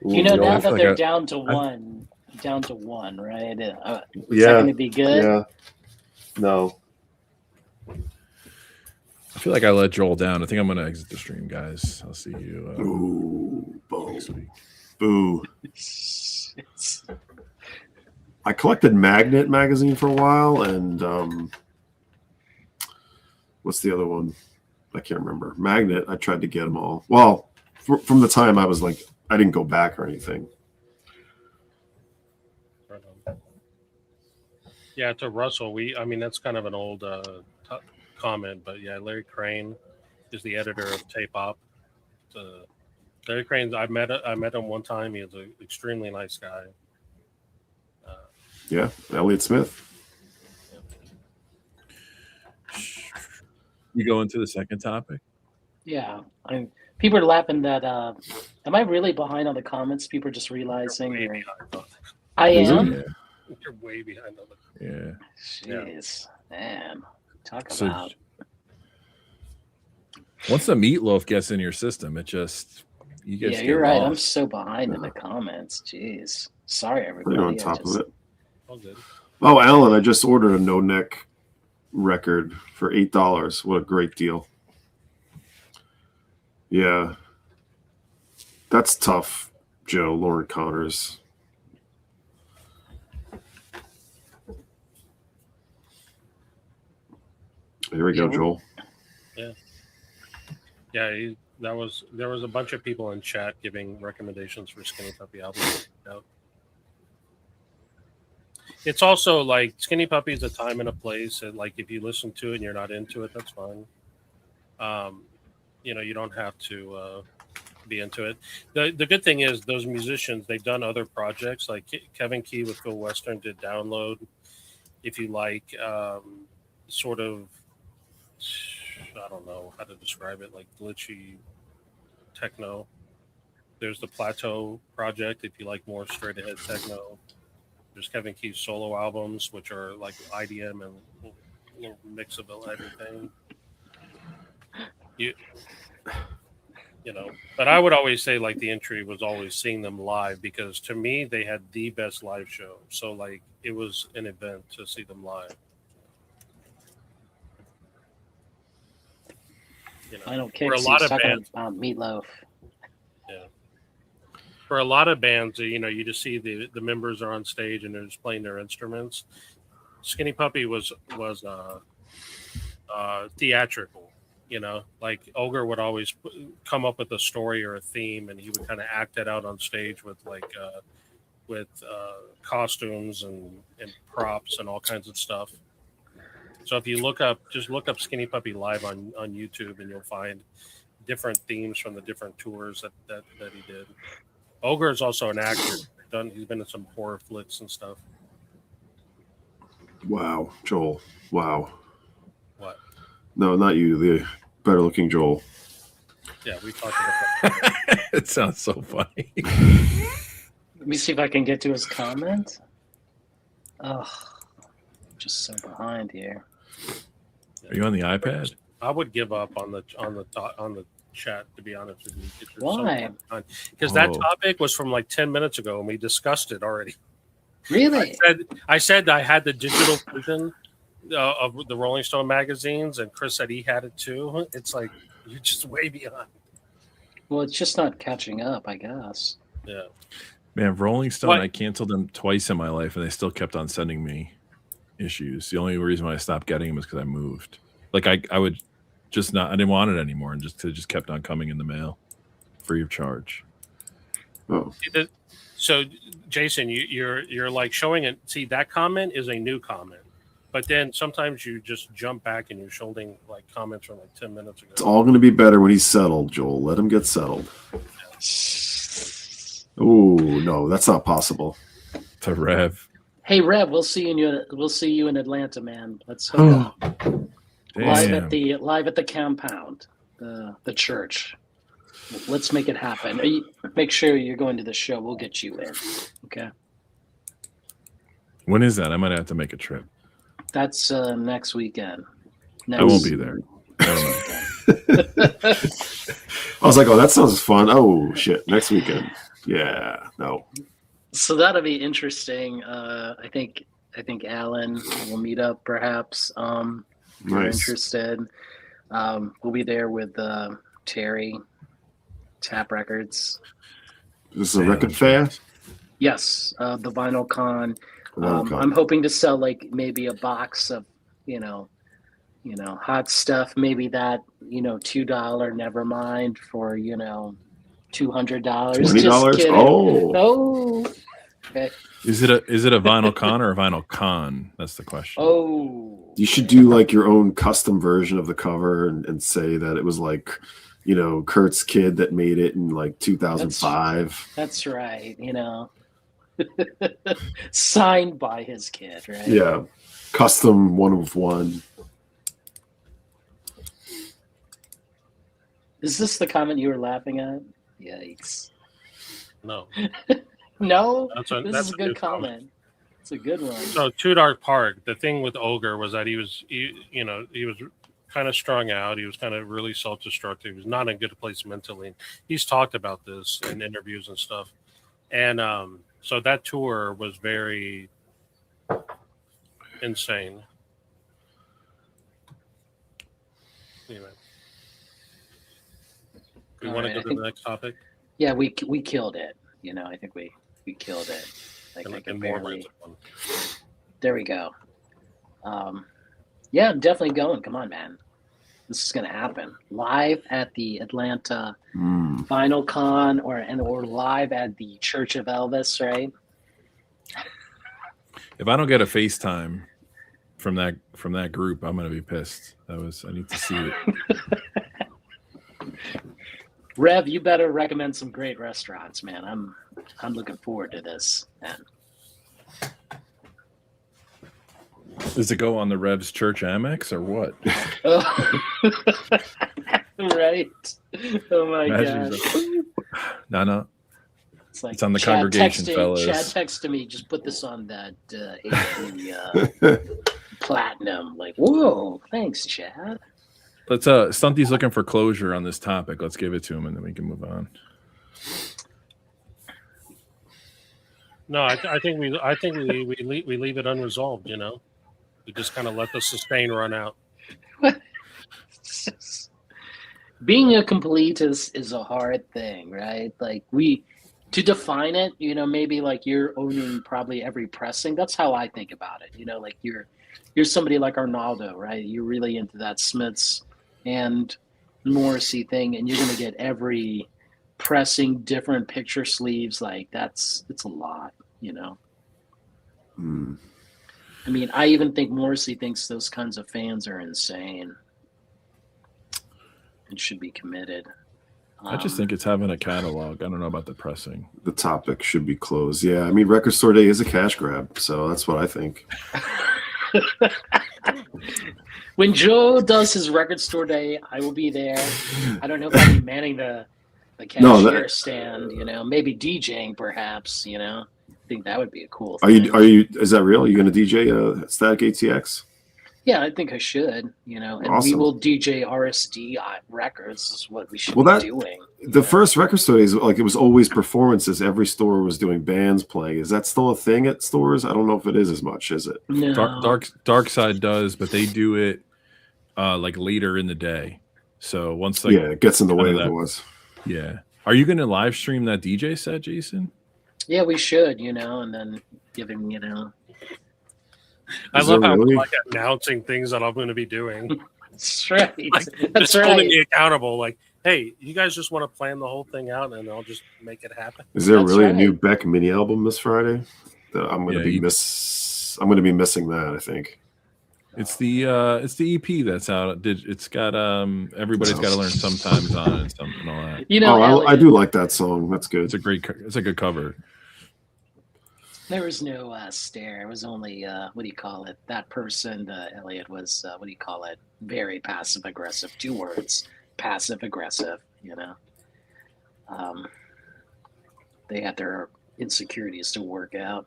You know, now that they're down to one, right? Yeah. Is that going to be good? Yeah. No. I feel like I let Joel down. I think I'm going to exit the stream, guys. I'll see you next week. Boo. I collected Magnet magazine for a while, and what's the other one? I can't remember. Magnet, I tried to get them all. Well, from the time I was like, I didn't go back or anything. Yeah, to Russell, that's kind of an old comment, but yeah, Larry Crane is the editor of Tape Op. Larry Crane, I met him one time. He was an extremely nice guy. Yeah, Elliott Smith. You go into the second topic? Yeah. People are laughing that am I really behind on the comments? People are just realizing I am. You're way behind on the. Yeah. Jeez, man. Talk So about. once the meatloaf gets in your system, it just you Yeah, just you're get right. I'm lost. so behind in the comments. Jeez. Sorry, Right everybody. on top of it. All good. Oh, Alan, I just ordered a no neck record for $8. What a great deal. Yeah. That's tough, Joe. Lauren Connors. Here we go, Yeah, Joel. Yeah, there was a bunch of people in chat giving recommendations for Skinny Puppy albums. It's also like Skinny Puppy is a time and a place, and like if you listen to it and you're not into it, that's fine. You don't have to be into it. The good thing is those musicians, they've done other projects. Like Kevin Key with Phil Western did Download. If you like, sort of, I don't know how to describe it, like glitchy techno. There's the Plateau project if you like more straight ahead techno. There's Kevin Key's solo albums, which are like IDM and a little mix of everything. But I would always say like the entry was always seeing them live, because to me they had the best live show. So like it was an event to see them live. Final For a Kicks. lot He's of talking bands, about Meatloaf. for a lot of bands, you just see the members are on stage and they're just playing their instruments. Skinny Puppy was theatrical. Like Ogre would always come up with a story or a theme, and he would kind of act it out on stage with costumes and props and all kinds of stuff. So if you look up Skinny Puppy live on YouTube, and you'll find different themes from the different tours that he did. Ogre is also an actor. He's been in some horror flicks and stuff. Wow, Joel. Wow. What? No, not you. The better looking Joel. Yeah, we talked about that. It sounds so funny. Let me see if I can get to his comment. Oh, just so behind here. Are you on the iPad? I would give up on the chat, to be honest with you. Why? Because that topic was from like 10 minutes ago, and we discussed it already. Really? I said I had the digital version of the Rolling Stone magazines, and Chris said he had it too. It's like you're just way beyond. Well, it's just not catching up, I guess. Yeah. Man, Rolling Stone, What? I canceled them twice in my life, and they still kept on sending me issues. The only reason why I stopped getting them is because I moved. Like I would just not. I didn't want it anymore, and just kept on coming in the mail, free of charge. Oh, So, Jason, you're like showing it. See, that comment is a new comment, but then sometimes you just jump back and you're showing like comments from like 10 minutes ago. it's all going to be better when he's settled, Joel. Let him get settled. Oh no, that's not possible. To Rev. Hey, Rev, we'll see you in Atlanta, man. Let's hook up. Live at the compound, the church. Let's make it happen. Make sure you're going to the show. We'll get you in. Okay. When is that? I might have to make a trip. That's next weekend. I won't be there. I was like, oh, that sounds fun. Oh shit, next weekend. Yeah, no. So that'll be interesting. I think Alan will meet up perhaps. If you're interested. We'll be there with Terry, Tap Records. This is a record fair? Yes, the Vinyl Con. I'm hoping to sell like maybe a box of, hot stuff. Maybe that, $2 Nevermind for, $200. $20? Just kidding. Oh. Okay. Is it a vinyl con or a vinyl con? That's the question. Oh. You should do like your own custom version of the cover and say that it was like, Kurt's kid that made it in like 2005. That's right. Signed by his kid, right? Yeah. Custom 1 of 1. Is this the comment you were laughing at? Yikes. No. No? That's This is a good comment. It's a good one. So Too Dark Park, the thing with Ogre was that he was kind of strung out. He was kind of really self-destructive. He was not in a good place mentally. He's talked about this in interviews and stuff. And so that tour was very insane. Anyway. We want to go to the next topic? Yeah, we killed it. I think we killed it. I can barely. There we go. Yeah, I'm definitely going. Come on, man. This is going to happen. Live at the Atlanta Vinyl Con or live at the Church of Elvis, right? If I don't get a FaceTime from that group, I'm going to be pissed. I need to see it. Rev, you better recommend some great restaurants, man. I'm looking forward to this, man. Does it go on the Rev's Church Amex or what? Oh. Right. Oh my gosh. No. It's like it's on the congregation, fellas. Chad texted me, just put this on that HD Platinum. Like, whoa, thanks, Chad. Let's Stunty's looking for closure on this topic. Let's give it to him and then we can move on. No, I think we leave it unresolved, We just kind of let the sustain run out. Being a completist is a hard thing, right? Like to define it, maybe like you're owning probably every pressing. That's how I think about it. Like you're somebody like Arnaldo, right? You're really into that Smiths and Morrissey thing, and you're gonna get every pressing, different picture sleeves. Like it's a lot, I mean, I even think Morrissey thinks those kinds of fans are insane and should be committed. I just think it's having a catalog. I don't know about the pressing. The topic should be closed. Yeah, I mean, Record Store Day is a cash grab, so that's what I think. When Joe does his Record Store Day, I will be there. I don't know if I'll be manning the cashier stand, maybe DJing perhaps, I think that would be a cool thing. Are you is that real? Are you going to DJ Static ATX? Yeah, I think I should, and awesome. We will DJ RSD records is what we should be doing. The first Record Store Days, like it was always performances. Every store was doing bands playing. Is that still a thing at stores? I don't know if it is as much, is it? No. Dark Side does, but they do it like later in the day. So once it gets in the way otherwise. Yeah. Are you going to live stream that DJ set, Jason? Yeah, we should, and then give him, I love how I'm like announcing things that I'm going to be doing. That's right. That's right. Holding me accountable. Like, hey, you guys just want to plan the whole thing out, and I'll just make it happen. Is there a new Beck mini album this Friday? I'm going to be missing that. I think it's the EP that's out. It's got everybody's got to learn sometimes on it and something and all that. I do like that song. That's good. It's a good cover. There was no stare. It was only what do you call it? That person, Elliot, was what do you call it? Very passive aggressive. 2 words: passive aggressive. They had their insecurities to work out.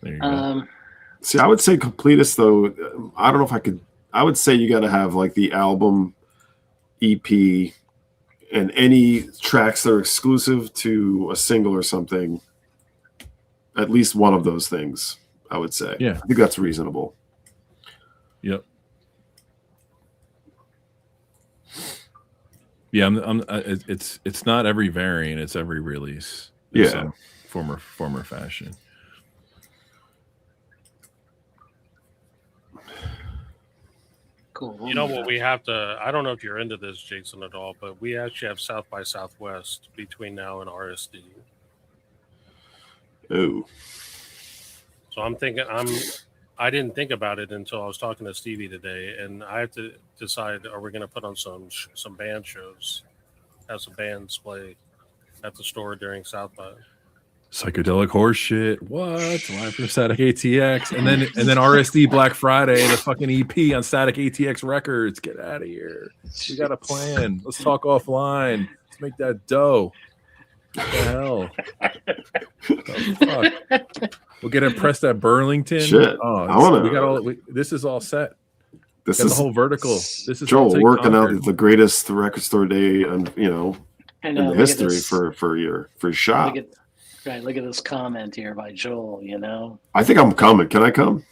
There you go. See, I would say Completist though. I don't know if I could. I would say you got to have like the album, EP, and any tracks that are exclusive to a single or something. At least one of those things, I would say. Yeah, I think that's reasonable. Yep. Yeah, it's not every variant; it's every release. Yeah, former fashion. Cool. You know what we have to? I don't know if you're into this, Jason, at all, but we actually have South by Southwest between now and RSD. Oh. So I'm thinking I didn't think about it until I was talking to Stevie today, and I have to decide: are we going to put on some band shows, have some bands play at the store during South by? Psychedelic horse shit. What? Live from Static ATX, and then RSD Black Friday, the fucking EP on Static ATX Records. Get out of here. We got a plan. Let's talk offline. Let's make that dough. What the hell? The fuck? We'll get it pressed at Burlington. Shit. Oh, I wanna- we got all. This is all set. This Got is the whole vertical. This is Joel all working out conquered. the greatest record store day, and I in know. the Look at history this. for your shop. Look at this comment here by Joel. I think I'm coming. Can I come?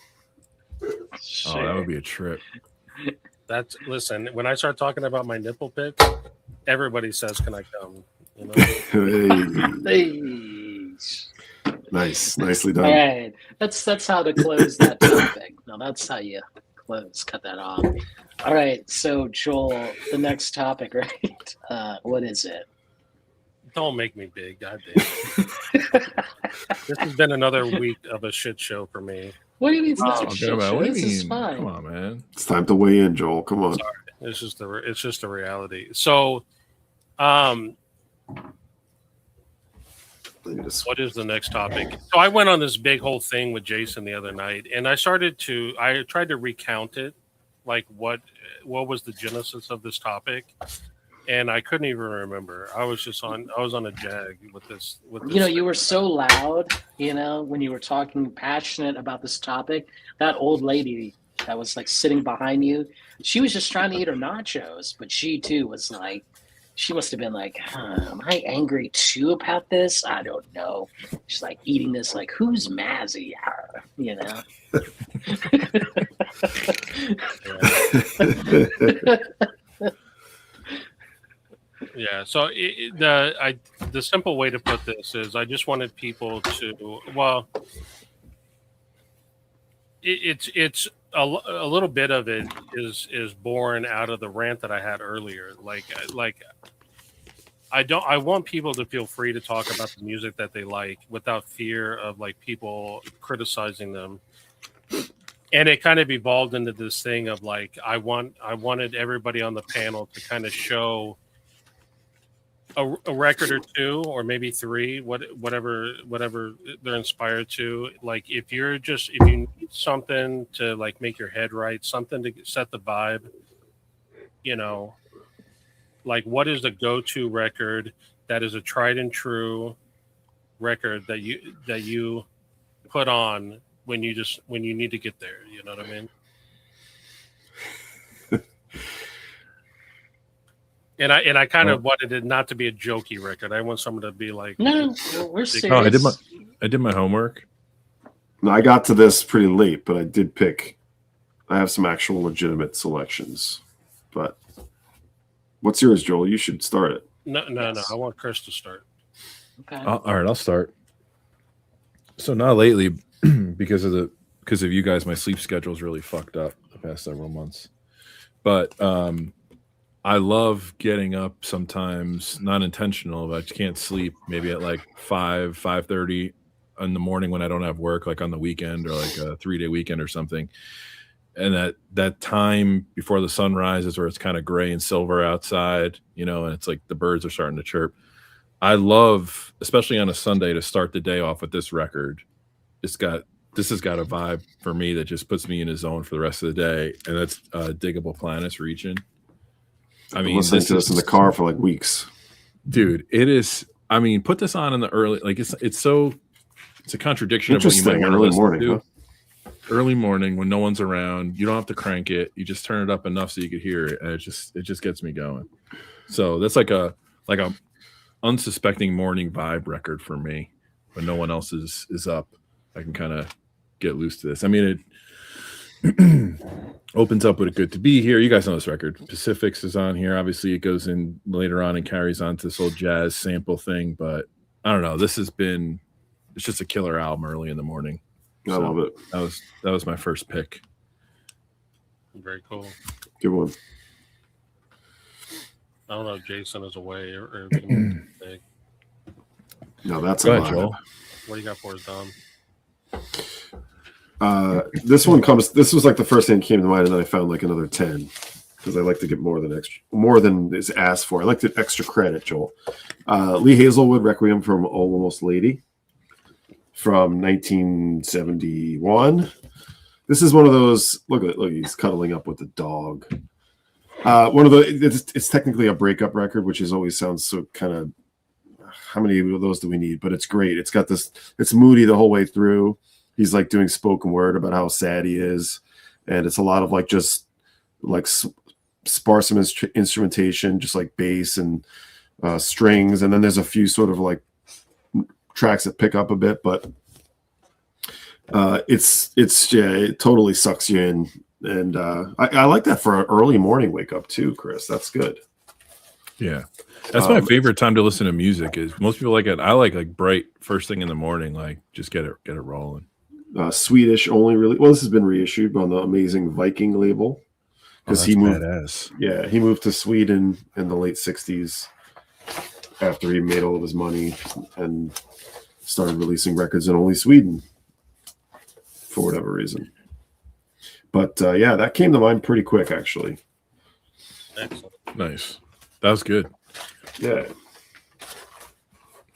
Oh, that would be a trip. Listen. When I start talking about my nipple pick, everybody says, "Can I come?" Hey. Hey. Nice, nicely All done. right, that's how to close that topic. No, that's how you close. Cut that off. All right, so Joel, the next topic, right? What is it? Don't make me big, goddamn. This has been another week of a shit show for me. What do you mean? It's not Oh, a shit what show. do you This is mean? fine. Come on, man. It's time to weigh in, Joel. Come on. Sorry, it's just a reality. So, what is the next topic? So I went on this big whole thing with Jason the other night, and I tried to recount it, like what was the genesis of this topic, and I couldn't even remember. I was on a jag with this. You were so loud, when you were talking passionate about this topic. That old lady that was like sitting behind you, she was just trying to eat her nachos, but she too was like, she must have been like, am I angry too about this? I don't know. She's like eating this, like, who's Mazzy? Yeah. So the simple way to put this is, I just wanted people to, well, it's a little bit of it is born out of the rant that I had earlier. Like I want people to feel free to talk about the music that they like without fear of like people criticizing them. And it kind of evolved into this thing of like, I wanted everybody on the panel to kind of show a record or two, or maybe three, whatever they're inspired to. Like, if you need something to like make your head right, something to set the vibe, like, what is the go-to record that is a tried and true record that you put on when you need to get there? You know what I mean? And I kind of wanted it not to be a jokey record. I want someone to be like, no, we're serious. Oh, I did my homework. No, I got to this pretty late, but I did pick. I have some actual legitimate selections. But what's yours, Joel? You should start it. No. I want Chris to start. Okay. All right, I'll start. So not lately, because of you guys, my sleep schedule is really fucked up the past several months. But I love getting up sometimes, not intentional, but I just can't sleep. Maybe at like 5:30 in the morning when I don't have work, like on the weekend or like a 3-day weekend or something. And that time before the sun rises, where it's kind of gray and silver outside, and it's like the birds are starting to chirp. I love, especially on a Sunday, to start the day off with this record. This has got a vibe for me that just puts me in a zone for the rest of the day, and that's Diggable Planets Reaching. I mean, listening to this in the car for like weeks, dude. It is. I mean, put this on in the early, like it's a contradiction of what you might want to listen to. Huh? Early morning when no one's around, you don't have to crank it. You just turn it up enough so you could hear it, and it just gets me going. So that's like a unsuspecting morning vibe record for me. When no one else is up, I can kind of get loose to this. I mean, it opens up with a Good to Be Here. You guys know this record. Pacifics is on here. Obviously, it goes in later on and carries on to this old jazz sample thing. But I don't know. It's just a killer album early in the morning. I love it. That was my first pick. Very cool. Good one. I don't know if Jason is away or No, that's Go a ahead, lot. Joel. What do you got for us, Dom? This was like the first thing that came to mind, and then I found like another 10 because I like to get more than is asked for. I like the extra credit, Joel. Lee Hazelwood, Requiem from Almost Lady from 1971. This is one of those. Look, he's cuddling up with the dog. It's technically a breakup record, which always sounds so kind of how many of those do we need? But it's great. It's got this. It's moody the whole way through. He's like doing spoken word about how sad he is, and it's a lot of like just like sparse instrumentation, just like bass and strings, and then there's a few sort of like tracks that pick up a bit, but it totally sucks you in, and I like that for an early morning wake up too, Chris. That's good. Yeah, that's my favorite time to listen to music. Is most people like it. I like bright first thing in the morning, like just get it rolling. Swedish only really. Well, this has been reissued on the Amazing Viking label because he moved. Badass. Yeah, he moved to Sweden in the late '60s after he made all of his money and started releasing records in only Sweden for whatever reason. But yeah, that came to mind pretty quick, actually. Excellent. Nice. That was good. Yeah.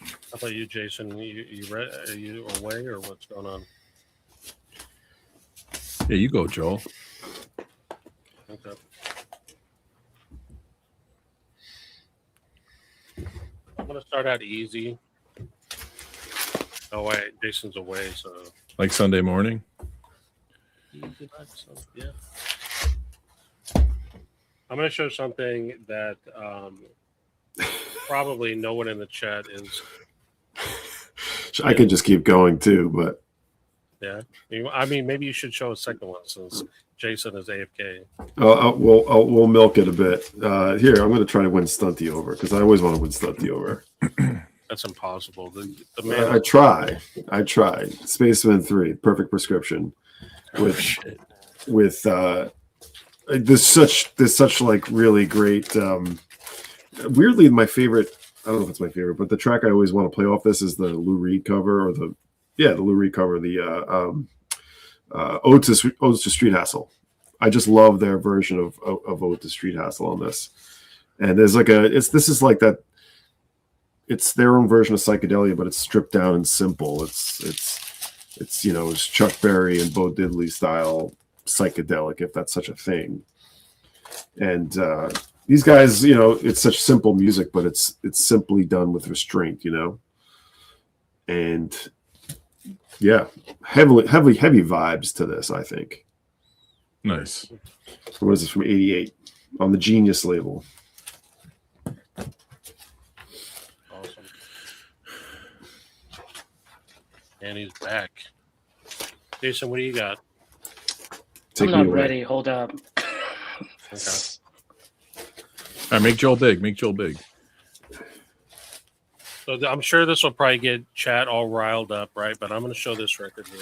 How about you, Jason? Are you away or what's going on? Yeah, you go, Joel. Okay. I'm gonna start out easy. Oh wait, Jason's away, so Like Sunday morning. easy like so, yeah. I'm gonna show something that probably no one in the chat is. I could just keep going too, but Yeah, I mean, maybe you should show a second one since Jason is AFK. we'll milk it a bit. Here, I'm going to try to win Stunty over because I always want to win Stunty over. That's impossible. The man. I try. Spaceman 3, Perfect Prescription, with there's such like really great. Weirdly, my favorite. I don't know if it's my favorite, but the track I always want to play off this is the Lou Reed cover or the Lou Reed cover, the Ode to Street Hassle. I just love their version of Ode to Street Hassle on this. And there's like this is like that. It's their own version of psychedelia, but it's stripped down and simple. It's you know, it's Chuck Berry and Bo Diddley style psychedelic, if that's such a thing. And these guys, you know, it's such simple music, but it's simply done with restraint, you know. And yeah, heavy vibes to this, I think. Nice. What is this from '88 on the Genius label? Awesome. And he's back. Jason, what do you got? Take I'm me not away. ready. Hold up. Okay. All right, make Joel big. So I'm sure this will probably get chat all riled up, right? But I'm going to show this record here.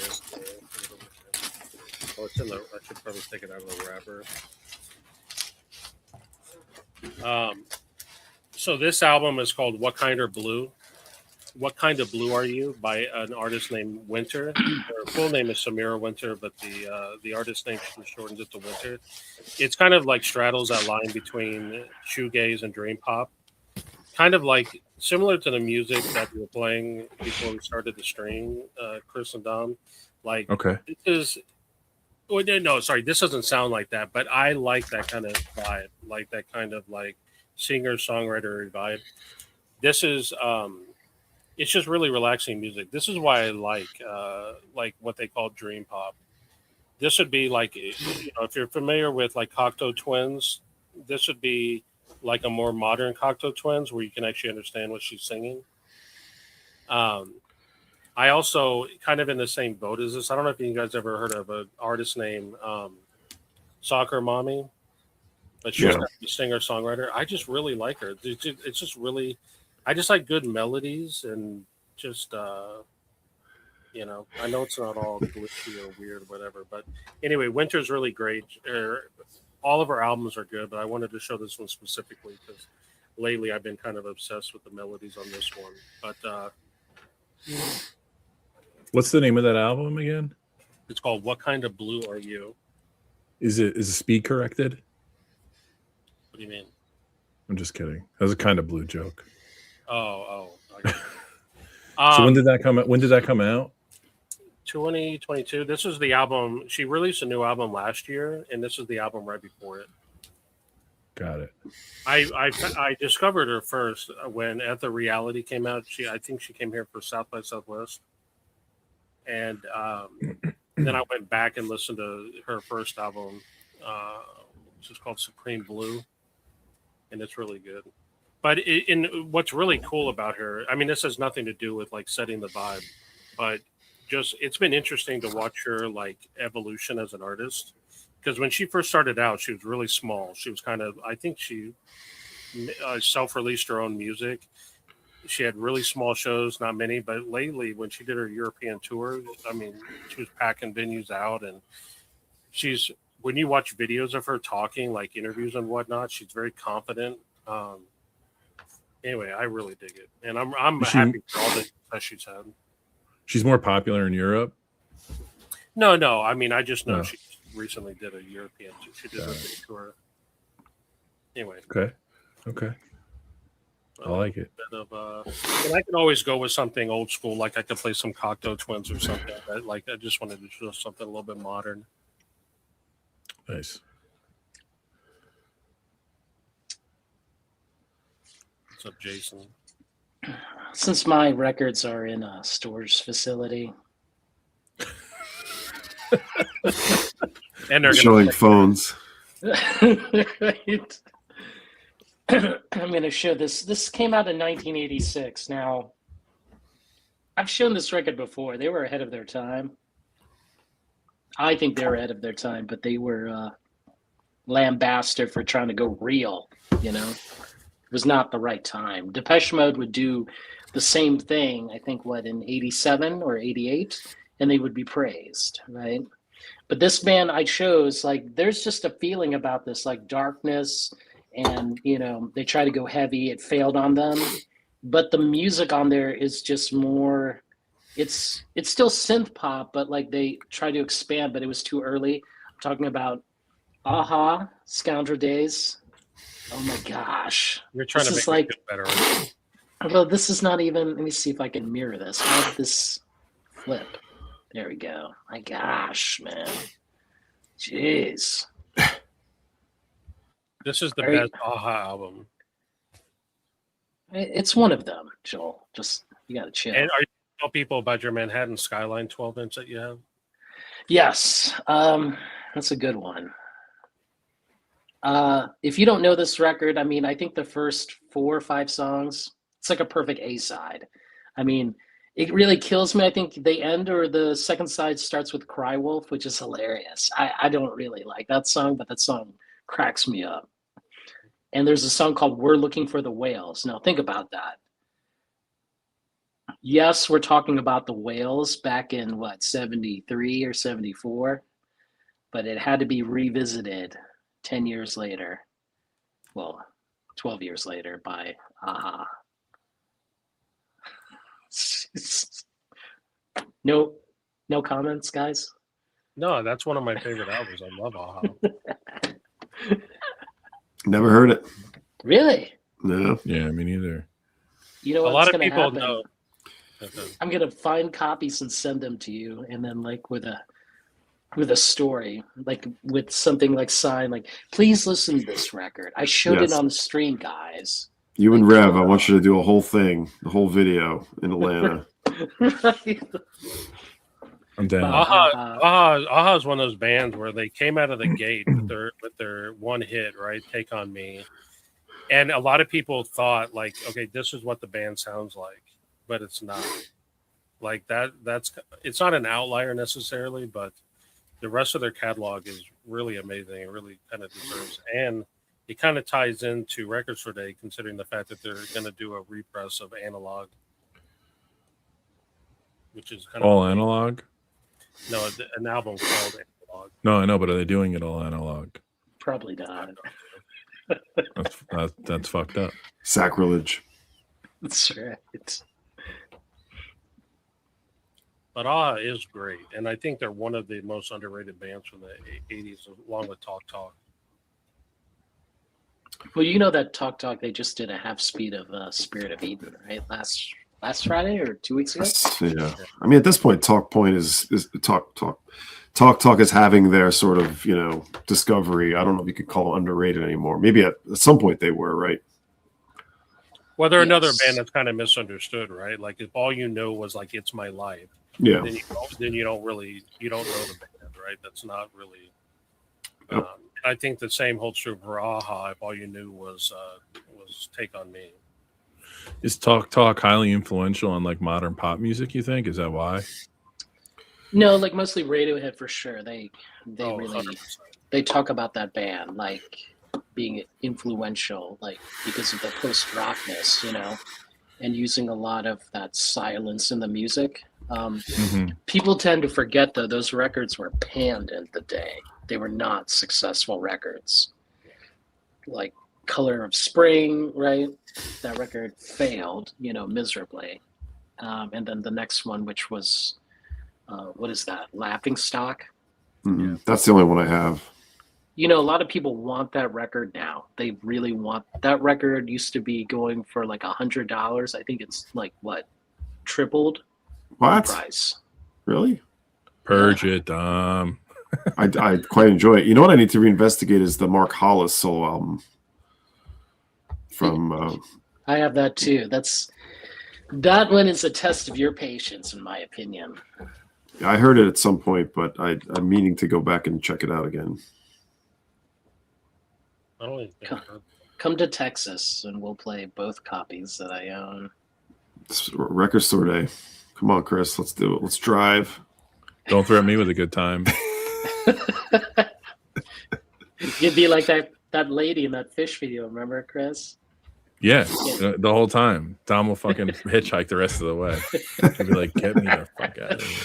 Oh, it's in the. I should probably take it out of the wrapper. So this album is called "What Kind of Blue." What Kind of Blue Are You by an artist named Winter. Her full name is Samira Winter, but the artist name shortens it to Winter. It's kind of like straddles that line between shoegaze and dream pop. Kind of like similar to the music that we were playing before we started the stream, Chris and Dom. Like, Okay. this doesn't sound like that, but I like that kind of vibe, like that kind of like singer-songwriter vibe. This is it's just really relaxing music. This is why I like what they call dream pop. This would be like, you know, if you're familiar with like Cocteau Twins, this would be like a more modern Cocteau Twins where you can actually understand what she's singing. I also kind of in the same boat as this. I don't know if you guys ever heard of an artist named Soccer Mommy, but she's not a singer-songwriter. I just really like her. It's just really, I just like good melodies and just, you know, I know it's not all glitchy or weird or whatever, but anyway, Winter's really great. All of her albums are good, but I wanted to show this one specifically because lately I've been kind of obsessed with the melodies on this one. But What's the name of that album again? it's called "What Kind of Blue Are You?" Is the speed corrected? What do you mean? I'm just kidding. That was a kind of blue joke. Oh. So when did that come out? 2022. This is the album. She released a new album last year, and this is the album right before it. Got it. I discovered her first when At the Reality came out. I think she came here for South by Southwest, and then I went back and listened to her first album, which is called Supreme Blue, and it's really good. But what's really cool about her, I mean, this has nothing to do with like setting the vibe, but just it's been interesting to watch her like evolution as an artist. Because when she first started out, she was really small. She was kind of, I think she self-released her own music. She had really small shows, not many. But lately, when she did her European tour, I mean, she was packing venues out. And when you watch videos of her talking, like interviews and whatnot, she's very confident. Anyway, I really dig it. And I'm happy for all the success she's had. She's more popular in Europe? No. I mean, I just know she recently did a European. She did a big tour. Anyway. Okay. I like it. And I can always go with something old school, like I could play some Cocteau Twins or something. I just wanted to show something a little bit modern. Nice. What's up, Jason? Since my records are in a storage facility, and they're showing phones. right? I'm going to show this. This came out in 1986. Now, I've shown this record before. They were ahead of their time. I think they were ahead of their time, but they were lambasted for trying to go real, you know? It was not the right time. Depeche Mode would do the same thing, I think, in 87 or 88, and they would be praised, right? But this band I chose, like, there's just a feeling about this, like darkness, and, you know, they try to go heavy. It failed on them. But the music on there is just more, it's still synth pop, but like they try to expand, but it was too early. I'm talking about Aha, Scoundrel Days. Oh my gosh. You're trying this to make it better. Well, this is not even, let me see if I can mirror this. How did this flip? There we go. My gosh, man. Jeez. This is the best Aha album. It's one of them, Joel. Just, you got to chill. And are you tell people about your Manhattan Skyline 12-inch that you have? Yes. That's a good one. If you don't know this record, I mean, I think the first 4 or 5 songs, it's like a perfect A-side. I mean, it really kills me. I think the end or the second side starts with Cry Wolf, which is hilarious. I don't really like that song, but that song cracks me up. And there's a song called We're Looking for the Whales. Now think about that. Yes, we're talking about the Whales back in 73 or 74, but it had to be revisited 10 years later. Well, 12 years later by Aha. No comments, guys? No, that's one of my favorite albums. I love Aha. Never heard it. Really? No. Yeah, me neither. You know A what's lot of gonna people happen? know. I'm gonna find copies and send them to you, and then like with a story, like with something like signed, like please listen to this record. I showed it on the stream, guys. You and Rev, I want you to do a whole thing, the whole video in Atlanta. Right. I'm down. Aha is one of those bands where they came out of the gate with their one hit, right? Take on Me. And a lot of people thought like, okay, this is what the band sounds like, but it's not. Like it's not an outlier necessarily, but the rest of their catalog is really amazing. It really kind of deserves, and it kind of ties into Record Store Day, considering the fact that they're going to do a repress of Analog, which is kind all of analog. No, an album called Analog. No, I know, but are they doing it all analog? Probably not. That's fucked up. Sacrilege. That's right. But Aha is great, and I think they're one of the most underrated bands from the '80s, along with Talk Talk. Well, you know that Talk Talk, they just did a half speed of Spirit of Eden, right? last Friday or 2 weeks ago. Yeah, I mean, at this point, Talk Point is Talk is having their sort of, you know, discovery. I don't know if you could call it underrated anymore. Maybe at some point they were, right? Well, they're another Yes. band that's kind of misunderstood, right? Like if all you know was like "It's My Life," Yeah. then you don't know the band, right? That's not really. Yep. I think the same holds true for Aha. If all you knew was "Take on Me." Is Talk highly influential on like modern pop music? You think is that why? No, like mostly Radiohead for sure. They Oh, really 100%. they talk about that band like being influential, like because of the post rockness, you know, and using a lot of that silence in the music. People tend to forget though those records were panned in the day. They were not successful records. Like Color of Spring, right? That record failed, you know, miserably. And then the next one, which was what is that? Laughing Stock. That's the only one I have. You know, a lot of people want that record now. They really want that record. Used to be going for like $100. I think it's like what, tripled in What? price. Really? Purge it. I quite enjoy it. You know what I need to reinvestigate is the Mark Hollis solo album. From I have that too. That one is a test of your patience, in my opinion. I heard it at some point, but I'm meaning to go back and check it out again. I don't even think I've heard. Come to Texas and we'll play both copies that I own. It's record store day. Come on, Chris. Let's do it. Let's drive. Don't threaten me with a good time. You'd be like that lady in that fish video, remember, Chris? Yeah, the whole time. Tom will fucking hitchhike the rest of the way. He'll be like, "Get me the fuck out of here."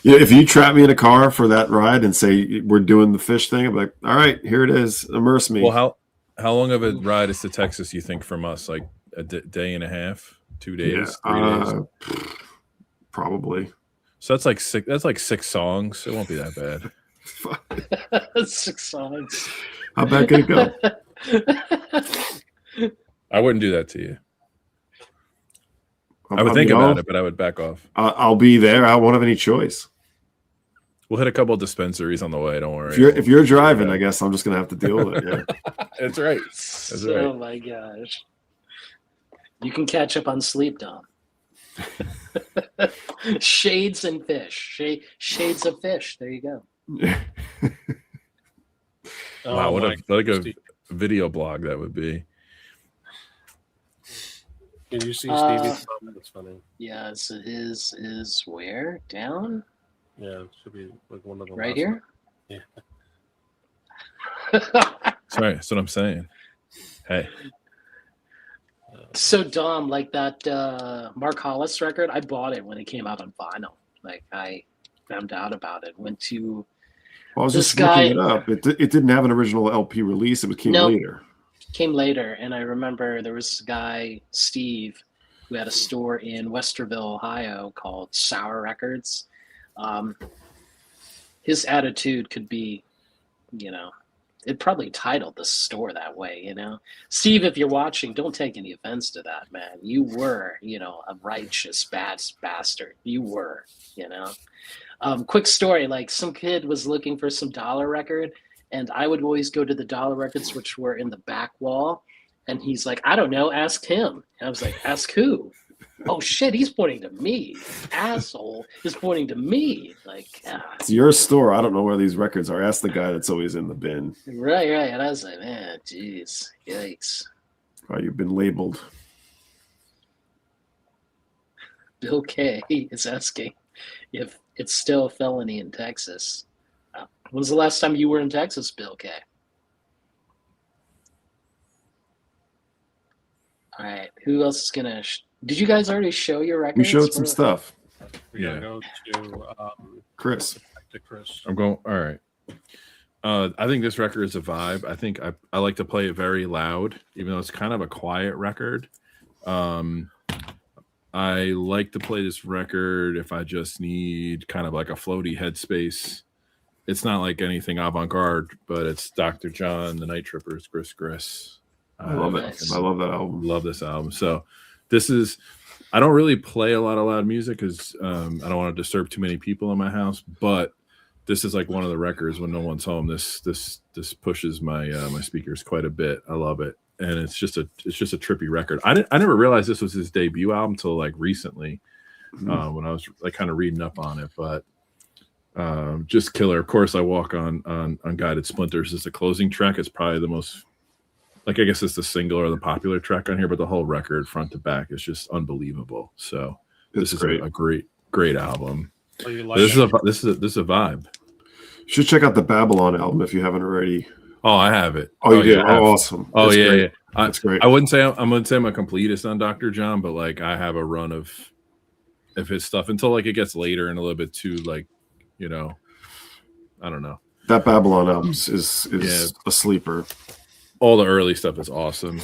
Yeah, if you trap me in a car for that ride and say we're doing the fish thing, I'm like, all right, here it is. Immerse me. Well, how long of a ride is to Texas? You think from us, like a day and a half, 2 days, 3 days? Probably. So that's like six. That's like 6 songs. It won't be that bad. 6 songs. How bad can it go? I wouldn't do that to you. I would think about it, but I would back off. I'll be there. I won't have any choice. We'll hit a couple of dispensaries on the way. Don't worry. If you're driving, I guess I'm just gonna have to deal with it. Yeah. That's right. Oh my gosh. You can catch up on sleep, Dom. Shades and fish. Shades of fish. There you go. Wow, what a video blog that would be. Can you see Stevie's comment? It's funny. Yeah, so his is where? Down? Yeah, it should be like one of the right here? Yeah. Sorry, that's what I'm saying. Hey. So Dom, like that Mark Hollis record, I bought it when it came out on vinyl. Like I found out about it. Went to I was this just guy. looking it up. It didn't have an original LP release. It came later. Came later, and I remember there was a guy, Steve, who had a store in Westerville, Ohio called Sour Records. His attitude could be, you know, it probably titled the store that way, you know. Steve, if you're watching, don't take any offense to that, man. You were, you know, a righteous bastard. You were, you know. Quick story, like some kid was looking for some dollar record, and I would always go to the dollar records, which were in the back wall. And he's like, I don't know, ask him. And I was like, ask who? Oh shit, he's pointing to me. Asshole is pointing to me. Like, it's your store. I don't know where these records are. Ask the guy that's always in the bin. Right. And I was like, man, jeez, yikes. Oh, you've been labeled. Bill K is asking if it's still a felony in Texas. When's the last time you were in Texas, Bill K? All right. Who else is gonna? Did you guys already show your records? We showed some stuff. We gotta go to Chris. To Chris. I'm going. All right. I think this record is a vibe. I think I like to play it very loud, even though it's kind of a quiet record. I like to play this record if I just need kind of like a floaty headspace. It's not like anything avant-garde, but it's Dr. John, the Night Trippers, Gris. I love it. I love that album. Love this album. So this is. I don't really play a lot of loud music because I don't want to disturb too many people in my house. But this is like one of the records when no one's home. This pushes my my speakers quite a bit. I love it, and it's just a trippy record. I never realized this was his debut album until like recently when I was like kind of reading up on it. But just killer. Of course, I Walk on Guided Splinters is the closing track. It's probably the most. Like, I guess it's the single or the popular track on here, but the whole record front to back is just unbelievable. So this is a great album. Oh, you like this is a vibe. You should check out the Babylon album if you haven't already. Oh, I have it. Oh, you did. Yeah, Oh, awesome. Oh, That's yeah, great. yeah. That's great. I wouldn't say I'm a completist on Dr. John, but like I have a run of his stuff until like it gets later and a little bit too like, you know, I don't know. That Babylon album is a sleeper. All the early stuff is awesome.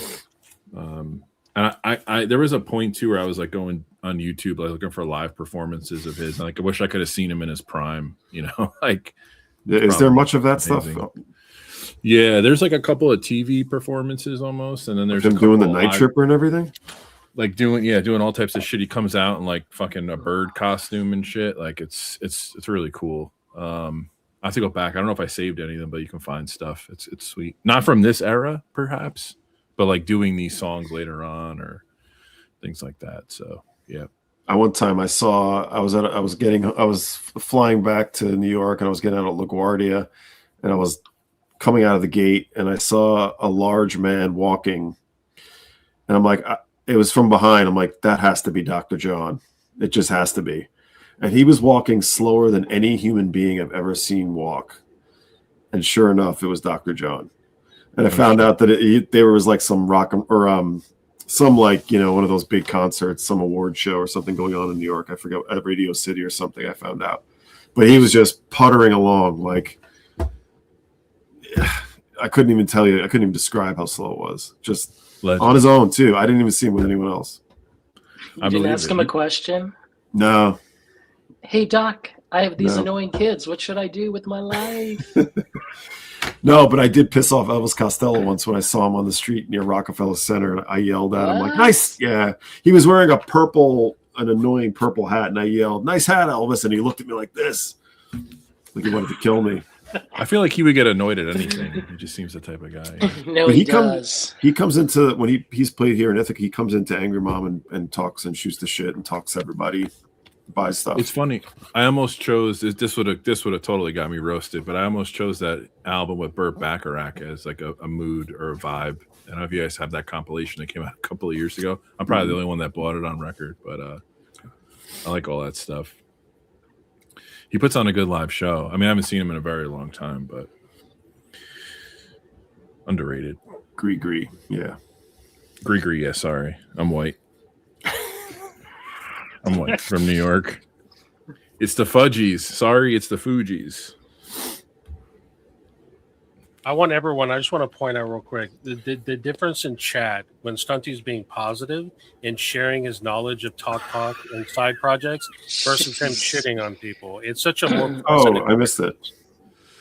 And I there was a point too where I was like going on YouTube, like looking for live performances of his. Like I wish I could have seen him in his prime, you know, like is there much of that amazing stuff? Yeah, there's like a couple of TV performances almost, and then there's him doing the Night Tripper and everything. Like doing all types of shit. He comes out in like fucking a bird costume and shit. Like it's really cool. I have to go back. I don't know if I saved any of them, but you can find stuff. It's sweet. Not from this era, perhaps, but like doing these songs later on or things like that. So yeah. At one time I was flying back to New York and I was getting out of LaGuardia and I was coming out of the gate and I saw a large man walking and I'm like, it was from behind. I'm like, that has to be Dr. John. It just has to be. And he was walking slower than any human being I've ever seen walk. And sure enough, it was Dr. John. And I found out that there was like some rock or some like, you know, one of those big concerts, some award show or something going on in New York. I forget, at Radio City or something I found out. But he was just puttering along. Like, I couldn't even tell you. I couldn't even describe how slow it was. Just on his own, too. I didn't even see him with anyone else. You didn't ask him a question? No. Hey, Doc, I have these annoying kids. What should I do with my life? No, but I did piss off Elvis Costello once when I saw him on the street near Rockefeller Center, and I yelled at him like, "Nice!" Yeah, he was wearing an annoying purple hat, and I yelled, "Nice hat, Elvis!" And he looked at me like this, like he wanted to kill me. I feel like he would get annoyed at anything. He just seems the type of guy. No, he does. He comes into when he's played here in Ithaca. He comes into Angry Mom and talks and shoots the shit and talks to everybody. Buy stuff. It's funny. I almost chose this would have totally got me roasted, but I almost chose that album with Burt Bacharach as like a mood or a vibe. I don't know if you guys have that compilation that came out a couple of years ago. I'm probably the only one that bought it on record, but I like all that stuff. He puts on a good live show. I mean, I haven't seen him in a very long time, but underrated. Gree, yeah. Gree, yeah. Sorry, I'm white. I'm white from New York. It's the Fudgies. Sorry, it's the Fugees. I just want to point out real quick the difference in chat when Stunty's being positive and sharing his knowledge of Talk and side projects versus him shitting on people. It's such a more. Oh, I missed it.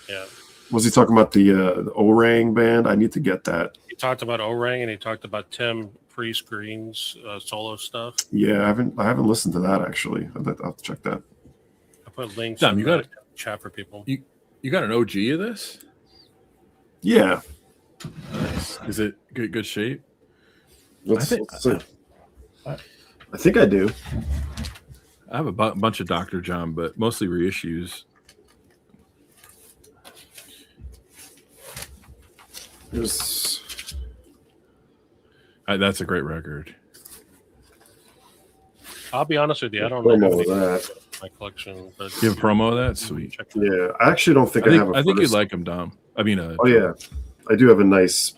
Yeah. Was he talking about the Orang band? I need to get that. He talked about Orang and he talked about Tim Priest Green's solo stuff. Yeah, I haven't listened to that actually. I'll have to check that. I put links in the chat for people. You got an OG of this? Yeah. Nice. Is it good shape? Let's see. I think I do. I have a bunch of Dr. John, but mostly reissues. That's a great record. I'll be honest with you, I don't know that. My collection, but you have a promo of that? Sweet. Yeah, I actually don't think I have. I think you'd like them, Dom. I mean, oh yeah, I do have a nice.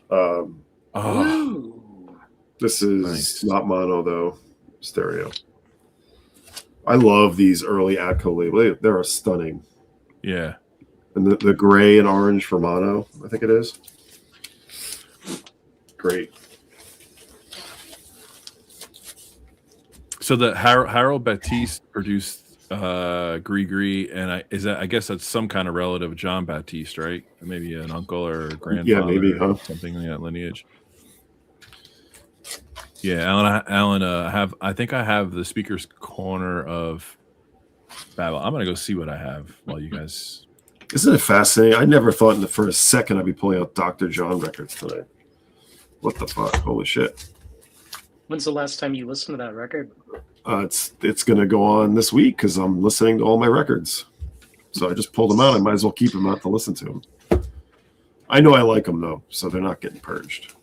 This is not mono though, stereo. I love these early Atco labels. They are stunning. Yeah, and the gray and orange for mono, I think it is. Great. So the Harold Baptiste produced Gree, and I guess that's some kind of relative of John Baptiste, right? Maybe an uncle or a grandfather, maybe, something in that lineage. Yeah, Alan, I think I have the speaker's corner of Babel. I'm gonna go see what I have while you guys. Isn't it fascinating? I never thought in the first second I'd be pulling out Dr. John records tonight. What the fuck? Holy shit! When's the last time you listened to that record? It's gonna go on this week because I'm listening to all my records. So I just pulled them out. I might as well keep them out to listen to them. I know I like them though, so they're not getting purged.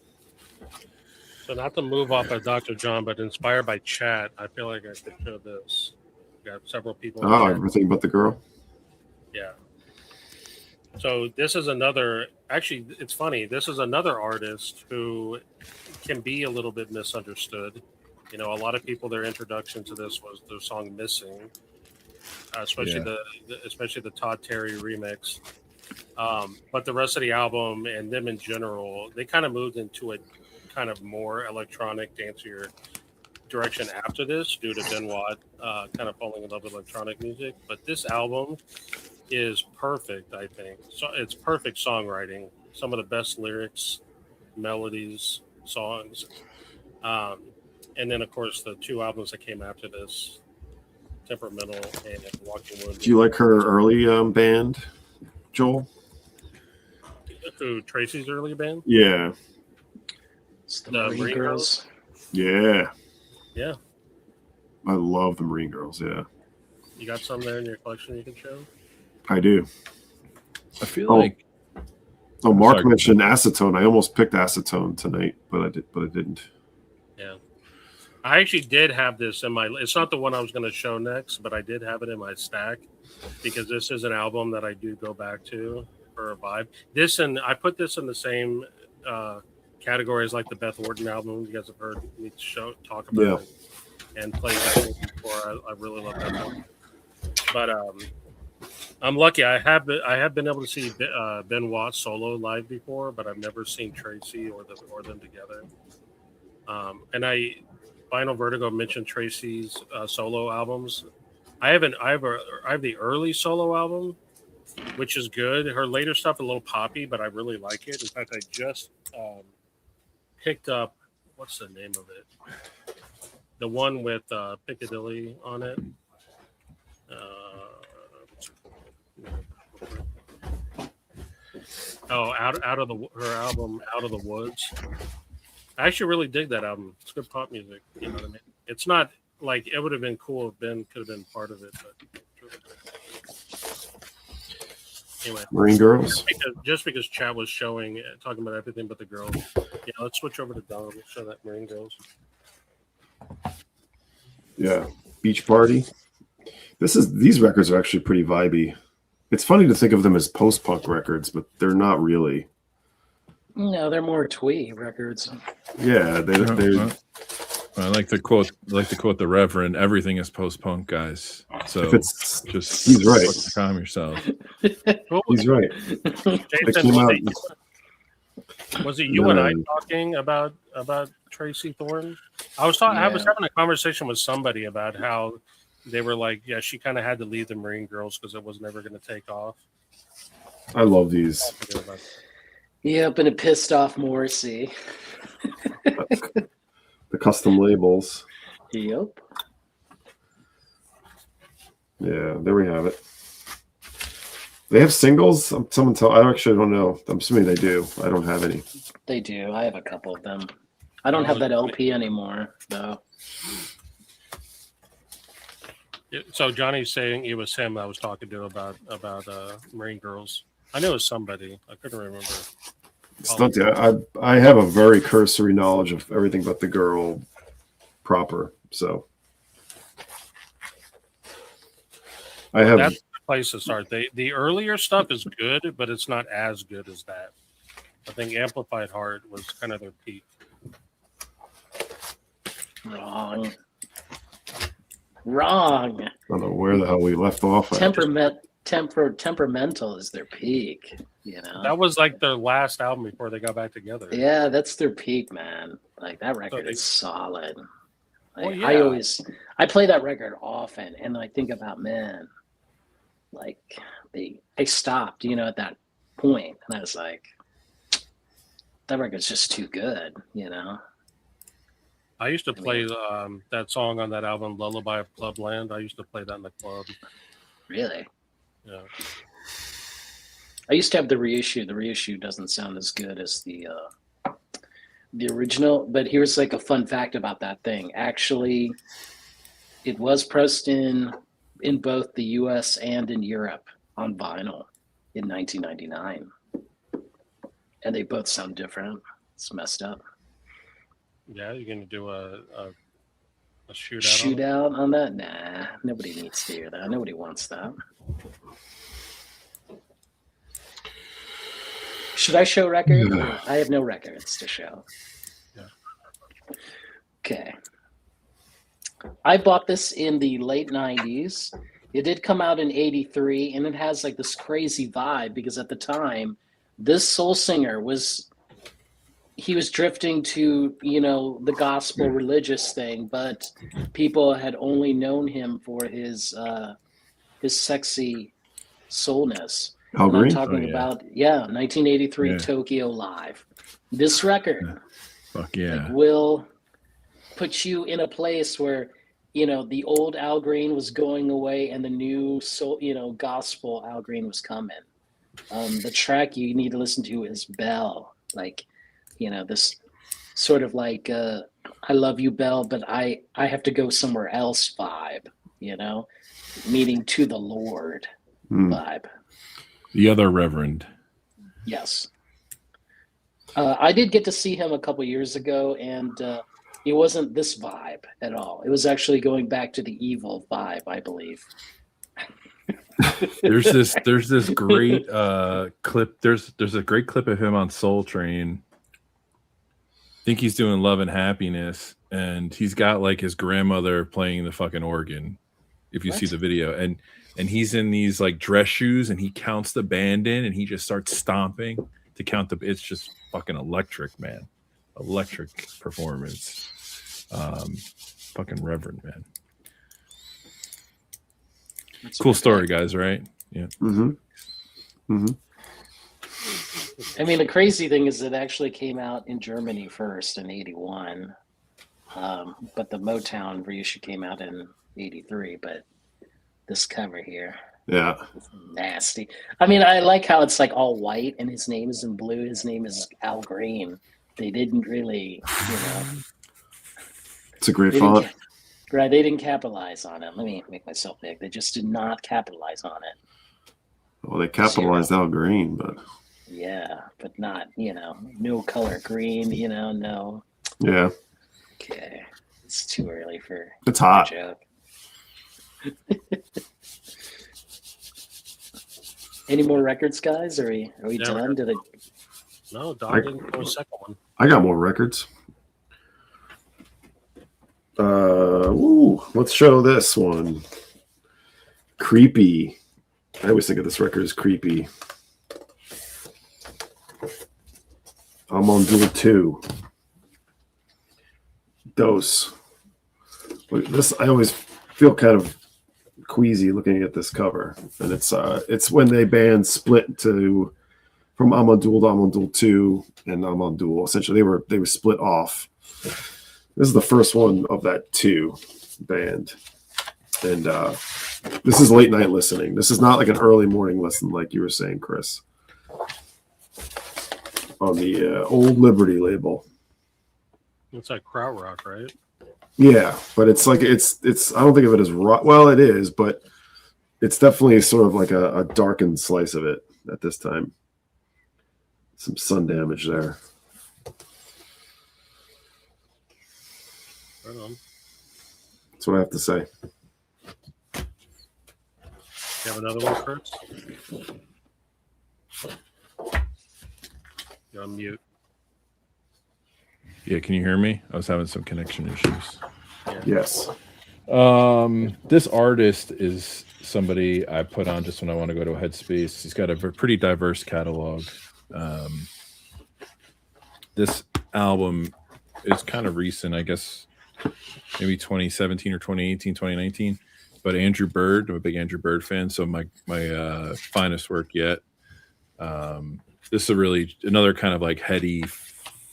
So not to move off of Dr. John, but inspired by chat, I feel like I could show this. We got several people. Oh, everything but the girl. Yeah. So this is another. Actually, it's funny. This is another artist who can be a little bit misunderstood. You know, a lot of people, their introduction to this was their song "Missing," especially the Todd Terry remix. But the rest of the album and them in general, they kind of moved into a kind of more electronic, dancier direction after this, due to Benoit kind of falling in love with electronic music. But this album is perfect, I think. So it's perfect songwriting. Some of the best lyrics, melodies, songs. And then, of course, the two albums that came after this, Temperamental and Walking Wood. Do you like her early band, Joel? Who, Tracy's early band? Yeah. It's the The Marine Marine Girls. Yeah. Yeah. I love the Marine Girls, yeah. You got some there in your collection you can show? I do. I feel like. Oh, Mark sorry. mentioned acetone. I almost picked acetone tonight, but I didn't. Yeah. I actually did have this in my. It's not the one I was going to show next, but I did have it in my stack because this is an album that I do go back to for a vibe. This, and I put this in the same category as like the Beth Orton album. You guys have heard me talk about it and play that before. I really love that one. But I'm lucky. I have been able to see Benoit solo live before, but I've never seen Tracy or them together. And Vinyl Vertigo mentioned Tracy's solo albums. I have the early solo album, which is good. Her later stuff a little poppy, but I really like it. In fact, I just picked up, what's the name of it? The one with Piccadilly on it. Out of her album Out of the Woods. I actually really dig that album. It's good pop music. You know what I mean? It's not like it would have been cool if Ben could have been part of it, but anyway. Marine Girls. Just because chat was showing talking about everything but the girls. Yeah, let's switch over to Don. Let's show that Marine Girls. Yeah. Beach Party. These records are actually pretty vibey. It's funny to think of them as post-punk records, but they're not really. No, they're more twee records. Yeah, they I like to quote the Reverend. Everything is post-punk, guys. So if it's just he's right. Calm yourself. He's right. Jason, was it you and I talking about Tracy Thorn? I was having a conversation with somebody about how they were like, yeah, she kind of had to leave the Marine Girls because it was never going to take off. I love these. Yep, and it pissed off Morrissey. The custom labels. Yep. Yeah, there we have it. They have singles? I actually don't know. I'm assuming they do. I don't have any. They do. I have a couple of them. I don't have that LP anymore, though. So Johnny's saying it was him I was talking to about Marine Girls. I knew it was somebody. I couldn't remember. I have a very cursory knowledge of everything but the girl proper. So I have. That's the place to start. The earlier stuff is good, but it's not as good as that. I think Amplified Heart was kind of their peak. Wrong. I don't know where the hell we left off. Temperamental is their peak. You know, that was like their last album before they got back together. Yeah, that's their peak, man. Like that record is solid. Like, yeah. I play that record often, and I think about, man, like I stopped, at that point, and I was like, that record's just too good, I used to play that song on that album, Lullaby of Clubland. I used to play that in the club. Really? Yeah. I used to have the reissue. The reissue doesn't sound as good as the original. But here's like a fun fact about that thing. Actually, it was pressed in both the U.S. and in Europe on vinyl in 1999, and they both sound different. It's messed up. Yeah, you're gonna do a shootout. Shootout on that? Nah, nobody needs to hear that. Nobody wants that. Should I show record? Yeah. I have no records to show. Yeah. Okay. I bought this in the late 90s. It did come out in 83, and it has like this crazy vibe because at the time, this soul singer was drifting to, the gospel religious thing, but people had only known him for his sexy soulness. Al Green? I'm talking about 1983 Tokyo Live. This record, fuck yeah, like, will put you in a place where the old Al Green was going away and the new soul, gospel Al Green was coming. The track you need to listen to is Bell, like, this sort of like I love you, Bell, but I have to go somewhere else vibe, meaning to the Lord vibe. The other Reverend. Yes. I did get to see him a couple years ago, and it wasn't this vibe at all. It was actually going back to the evil vibe, I believe. There's this great clip. There's a great clip of him on Soul Train. I think he's doing Love and Happiness, and he's got like his grandmother playing the fucking organ. If you see the video, and he's in these like dress shoes, and he counts the band in, and he just starts stomping to count the. It's just fucking electric, man. Electric performance. Fucking Reverend, man. That's cool story, guys, right? Yeah. I mean, the crazy thing is it actually came out in Germany first in 81. But the Motown reissue came out in 83, but this cover here. Yeah. It's nasty. I mean, I like how it's like all white and his name is in blue. His name is Al Green. They didn't really, It's a great font. Right, they didn't capitalize on it. Let me make myself big. They just did not capitalize on it. Well, they capitalized Al Green, but yeah, but not, no color green, no. Yeah. Okay. It's too early for it's hot. Joke. Any more records, guys? Are we done? Did it? No, Don didn't go second one. I got more records. Let's show this one. Creepy. I always think of this record as creepy. I'm on Duel 2. Dose. This I always feel kind of queasy looking at this cover, and it's when they band split from Amon Duel to Amon Duel 2 and Amon Duel. Essentially, they were split off. This is the first one of that 2 band, and this is late night listening. This is not like an early morning listen like you were saying, Chris. On the Old Liberty label. It's like krautrock, right? Yeah, but it's like it's. I don't think of it as rock. Well, it is, but it's definitely sort of like a darkened slice of it at this time. Some sun damage there. Right on. That's what I have to say. You have another one, Chris? You're on mute. Yeah, can you hear me? I was having some connection issues. Yeah. Yes. This artist is somebody I put on just when I want to go to a headspace. He's got a pretty diverse catalog. This album is kind of recent, I guess, maybe 2017 or 2018, 2019. But Andrew Bird, I'm a big Andrew Bird fan, so my finest work yet. This is really another kind of like heady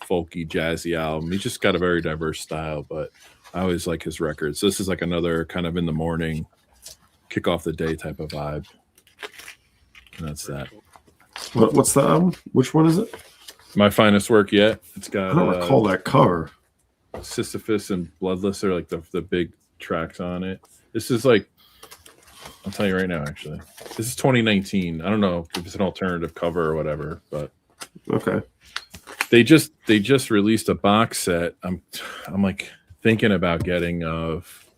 folky, jazzy album. He's just got a very diverse style, but I always like his records. This is like another kind of in the morning, kick off the day type of vibe. And that's that. What's the album? Which one is it? My finest work yet. It's got I don't recall that cover. Sisyphus and Bloodless are like the big tracks on it. This is like, I'll tell you right now, actually. This is 2019. I don't know if it's an alternative cover or whatever, but okay. They just released a box set. I'm like thinking about getting of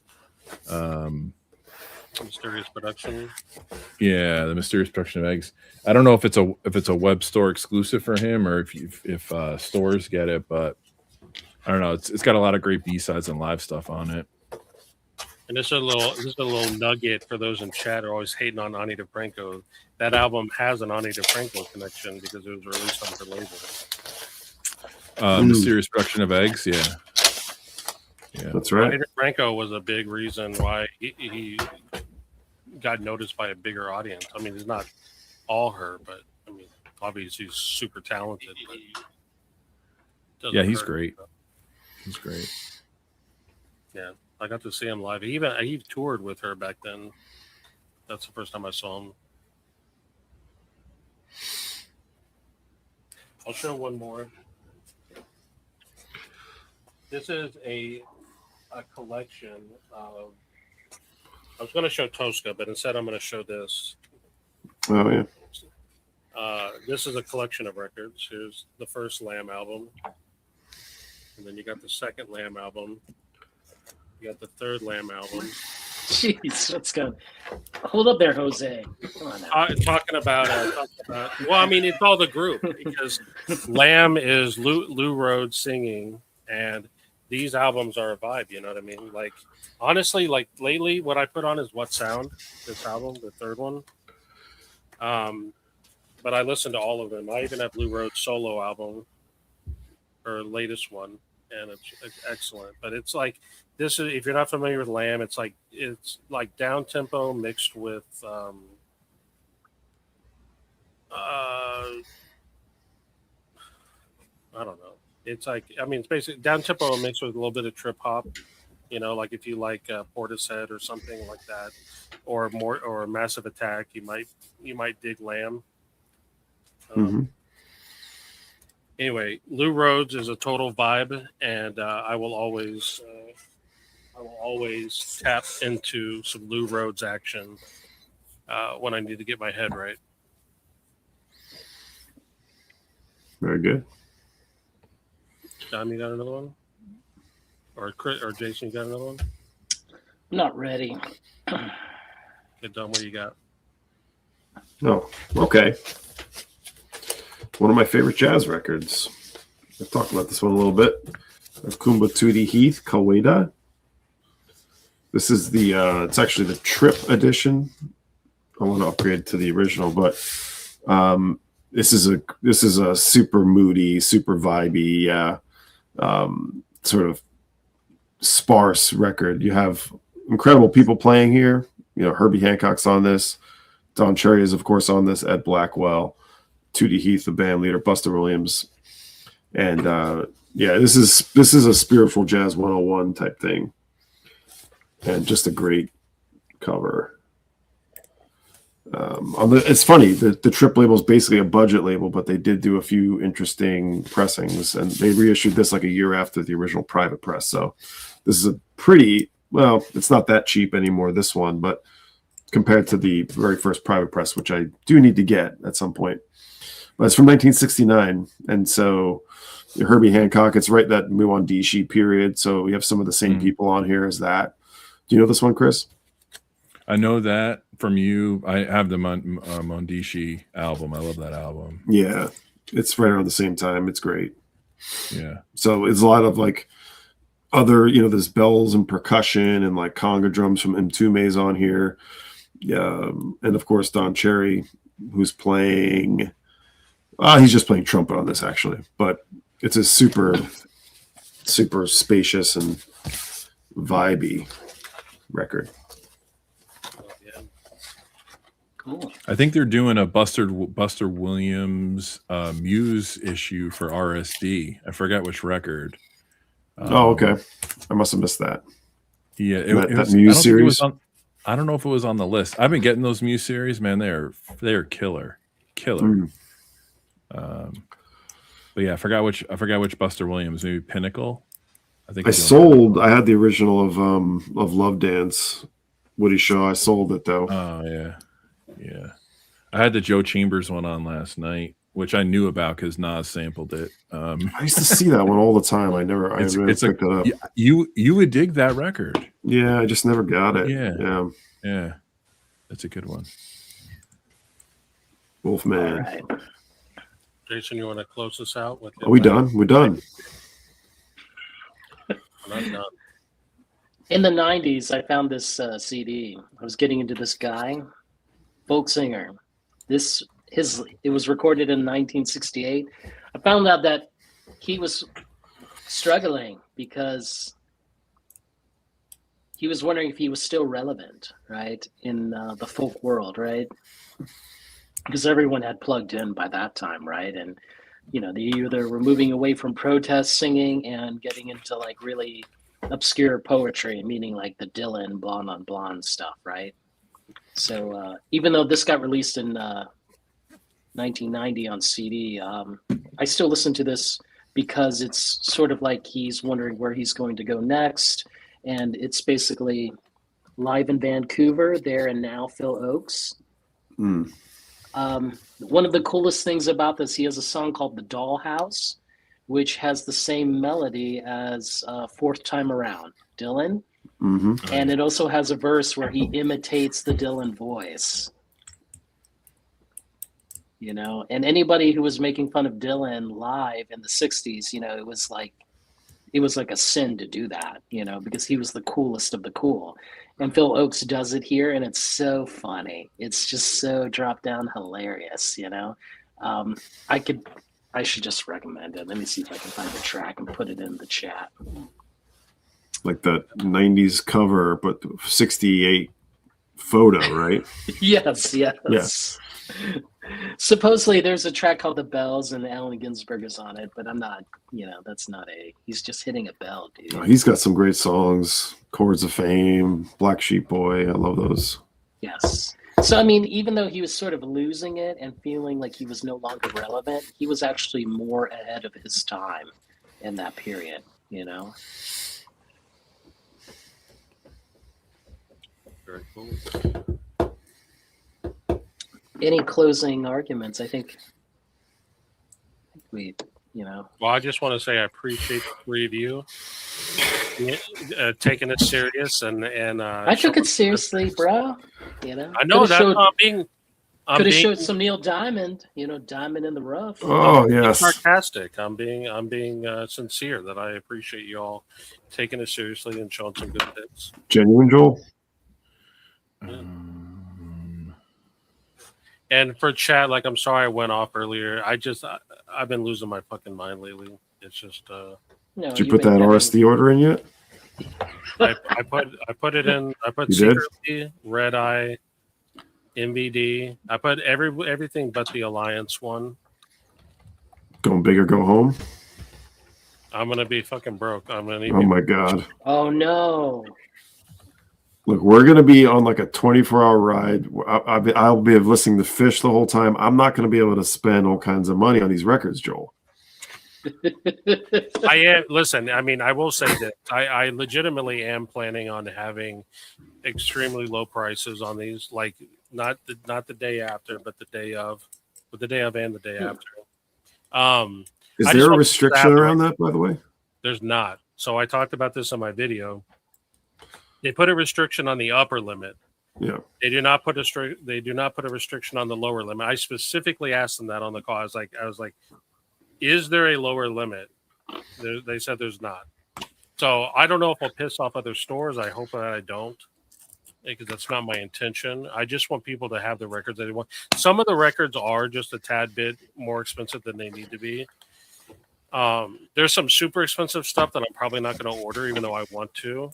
Mysterious Production. Yeah, the Mysterious Production of Eggs. I don't know if it's a web store exclusive for him or if stores get it, but I don't know. It's got a lot of great B-sides and live stuff on it. And this is a little nugget for those in chat who are always hating on Ani DeFranco. That album has an Ani DeFranco connection because it was released on her label. Mysterious Production of Eggs, yeah. That's right. Ani DeFranco was a big reason why he got noticed by a bigger audience. I mean, it's not all her, but I mean, obviously he's super talented. But yeah, he's great. He's great. Yeah, I got to see him live. He toured with her back then. That's the first time I saw him. I'll show one more. This is a collection of. I was going to show Tosca, but instead I'm going to show this. Oh yeah. This is a collection of records. Here's the first Lamb album, and then you got the second Lamb album. You got the third Lamb album. Jeez, what's going? Hold up there, Jose. Come on now. Talking about. Well, I mean, it's all the group because Lamb is Lou Rhodes singing, and these albums are a vibe. You know what I mean? Like, honestly, like lately, what I put on is What Sound. This album, the third one. But I listen to all of them. I even have Lou Rhodes' solo album, her latest one, and it's excellent. But it's like this is, if you're not familiar with Lamb, it's like down tempo mixed with I don't know. It's like, I mean, it's basically down tempo mixed with a little bit of trip hop. You know, like if you like Portishead or something like that, or Massive Attack, you might dig Lamb. Anyway, Lou Rhodes is a total vibe, and I will always tap into some Lou Rhodes action when I need to get my head right. Very good. Don, you got another one? Or Chris, or Jason, you got another one? I'm not ready. Get done. What you got? Oh, okay. One of my favorite jazz records. I've talked about this one a little bit. Of Kumba Tutti Heath, Kaweda. This is it's actually the Trip edition. I want to upgrade to the original, but this is a super moody, super vibey, sort of sparse record. You have incredible people playing here. You know, Herbie Hancock's on this. Don Cherry is, of course, on this. Ed Blackwell, Tutti Heath, the band leader, Buster Williams, and this is a spiritual jazz 101 type thing, and just a great cover. It's funny, the Trip label is basically a budget label, but they did do a few interesting pressings, and they reissued this like a year after the original private press. So this is a pretty, well, it's not that cheap anymore, this one, but compared to the very first private press, which I do need to get at some point. But it's from 1969, and so Herbie Hancock, it's right that Muandishi period, so we have some of the same people on here as that. Do you know this one, Chris? I know that from you. I have the Mondishi album. I love that album. Yeah, it's right around the same time. It's great. Yeah. So it's a lot of like other, there's bells and percussion and like conga drums from Mtume's on here. Yeah, and of course Don Cherry, who's playing. He's just playing trumpet on this actually, but it's a super, super spacious and vibey record. Cool. I think they're doing a Buster Williams Muse issue for RSD. I forgot which record. Oh, okay. I must have missed that. Yeah, it That was. Muse I don't think it was series? on. I don't know if it was on the list. I've been getting those Muse series, man. They're killer. Mm. But yeah, I forgot which Buster Williams. Maybe Pinnacle. I think I had the original of Love Dance, Woody Shaw. I sold it though. Oh yeah. I had the Joe Chambers one on last night, which I knew about because Nas sampled it. I used to see that one all the time. I never picked it up. You would dig that record. Yeah, I just never got it. Yeah. That's a good one. Wolfman. All right. Jason, you want to close this out? Are we done? We're done. I'm done. In the 90s, I found this CD. I was getting into this guy, folk singer. It was recorded in 1968. I found out that he was struggling because he was wondering if he was still relevant, right, in the folk world, right? Because everyone had plugged in by that time, right? And they either were moving away from protest singing and getting into like really obscure poetry, meaning like the Dylan Blonde on Blonde stuff, right? So even though this got released in 1990 on CD, I still listen to this because it's sort of like he's wondering where he's going to go next. And it's basically live in Vancouver, there and now, Phil Oakes. Mm. One of the coolest things about this, he has a song called The Dollhouse, which has the same melody as Fourth Time Around, Dylan. Mm-hmm. And it also has a verse where he imitates the Dylan voice. And anybody who was making fun of Dylan live in the 60s, it was like a sin to do that, because he was the coolest of the cool. And Phil Oakes does it here, and it's so funny. It's just so drop down hilarious, I should just recommend it. Let me see if I can find the track and put it in the chat. Like the 90s cover, but 68 photo, right? Yes. Yeah. Supposedly there's a track called The Bells and Allen Ginsberg is on it, but I'm not, that's not he's just hitting a bell, dude. Oh, he's got some great songs. Chords of Fame, Black Sheep Boy. I love those. Yes. So, even though he was sort of losing it and feeling like he was no longer relevant, he was actually more ahead of his time in that period, Very cool. Any closing arguments? I think we, Well, I just want to say I appreciate the three of you taking it serious and I took it seriously, bro. I know that could have showed some Neil Diamond, Diamond in the Rough. Oh, yes. Sarcastic. I'm being sincere that I appreciate you all taking it seriously and showing some good bits. Genuine, Joel. And for chat, I'm sorry I went off earlier. I've been losing my fucking mind lately. It's just No, did you put that RSD order in yet? I put it in. I put You Secretly, Red Eye, MVD. I put everything but the Alliance one. Going big or go home? I'm gonna be fucking broke. I'm gonna need. Oh my god. Oh no. Look, we're going to be on like a 24-hour ride. I'll be listening to Fish the whole time. I'm not going to be able to spend all kinds of money on these records, Joel. I am. Listen, I will say that I legitimately am planning on having extremely low prices on these. Like not the day after, but the day of, and the day after. Is there a restriction around that, by the way? There's not. So I talked about this in my video. They put a restriction on the upper limit. Yeah. They do not put a restriction on the lower limit. I specifically asked them that on the call. I was like, is there a lower limit? They said there's not. So I don't know if I'll piss off other stores. I hope that I don't, because that's not my intention. I just want people to have the records that they want. Some of the records are just a tad bit more expensive than they need to be. There's some super expensive stuff that I'm probably not going to order, even though I want to.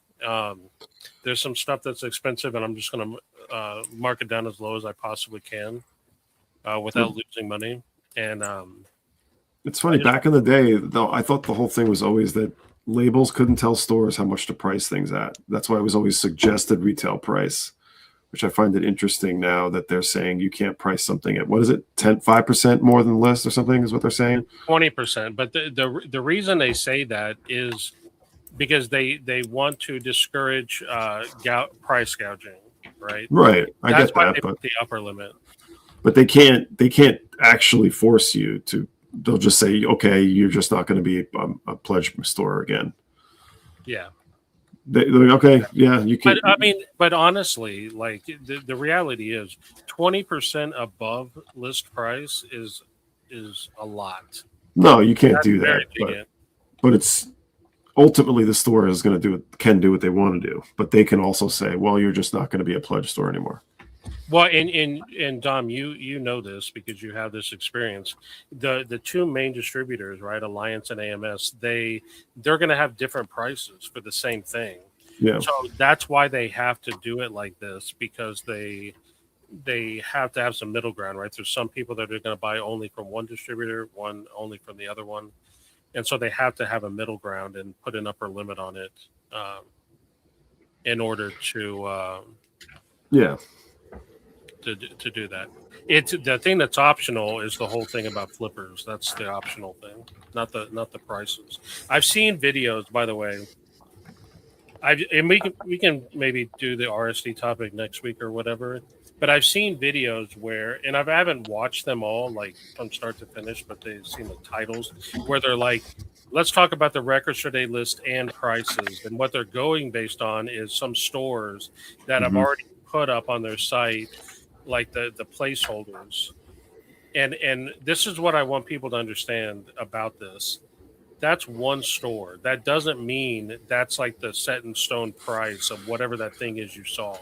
There's some stuff that's expensive, and I'm just going to mark it down as low as I possibly can without losing money. And it's funny. Back in the day, though, I thought the whole thing was always that labels couldn't tell stores how much to price things at. That's why it was always suggested retail price, which I find it interesting now that they're saying you can't price something at, what is it, 5% more than list or something is what they're saying? 20%. But the reason they say that is because they want to discourage price gouging, right? Right. I That's get why that, they but put the upper limit. but they can't actually force you to. They'll just say, okay, you're just not going to be a pledge store again. Yeah. They're like, okay, yeah, you can. But I mean, but honestly, like the reality is 20% above list price is a lot. No, you can't That's do very that. But it's ultimately the store is going to can do what they want to do. But they can also say, well, you're just not going to be a pledge store anymore. Well, and Dom, you know this because you have this experience. The two main distributors, right, Alliance and AMS, they're going to have different prices for the same thing. Yeah. So that's why they have to do it like this, because they have to have some middle ground, right? There's some people that are going to buy only from one distributor, one only from the other one, and so they have to have a middle ground and put an upper limit on it in order to to do that. It's the thing that's optional is the whole thing about flippers. That's the optional thing, not the prices. I've seen videos, by the way. And we can maybe do the RSD topic next week or whatever. But I've seen videos where, and I haven't watched them all like from start to finish, but they've seen the titles where they're like, let's talk about the record store day list and prices. And what they're going based on is some stores that have already put up on their site like the placeholders. And this is what I want people to understand about this. That's one store. That doesn't mean that's like the set in stone price of whatever that thing is you saw.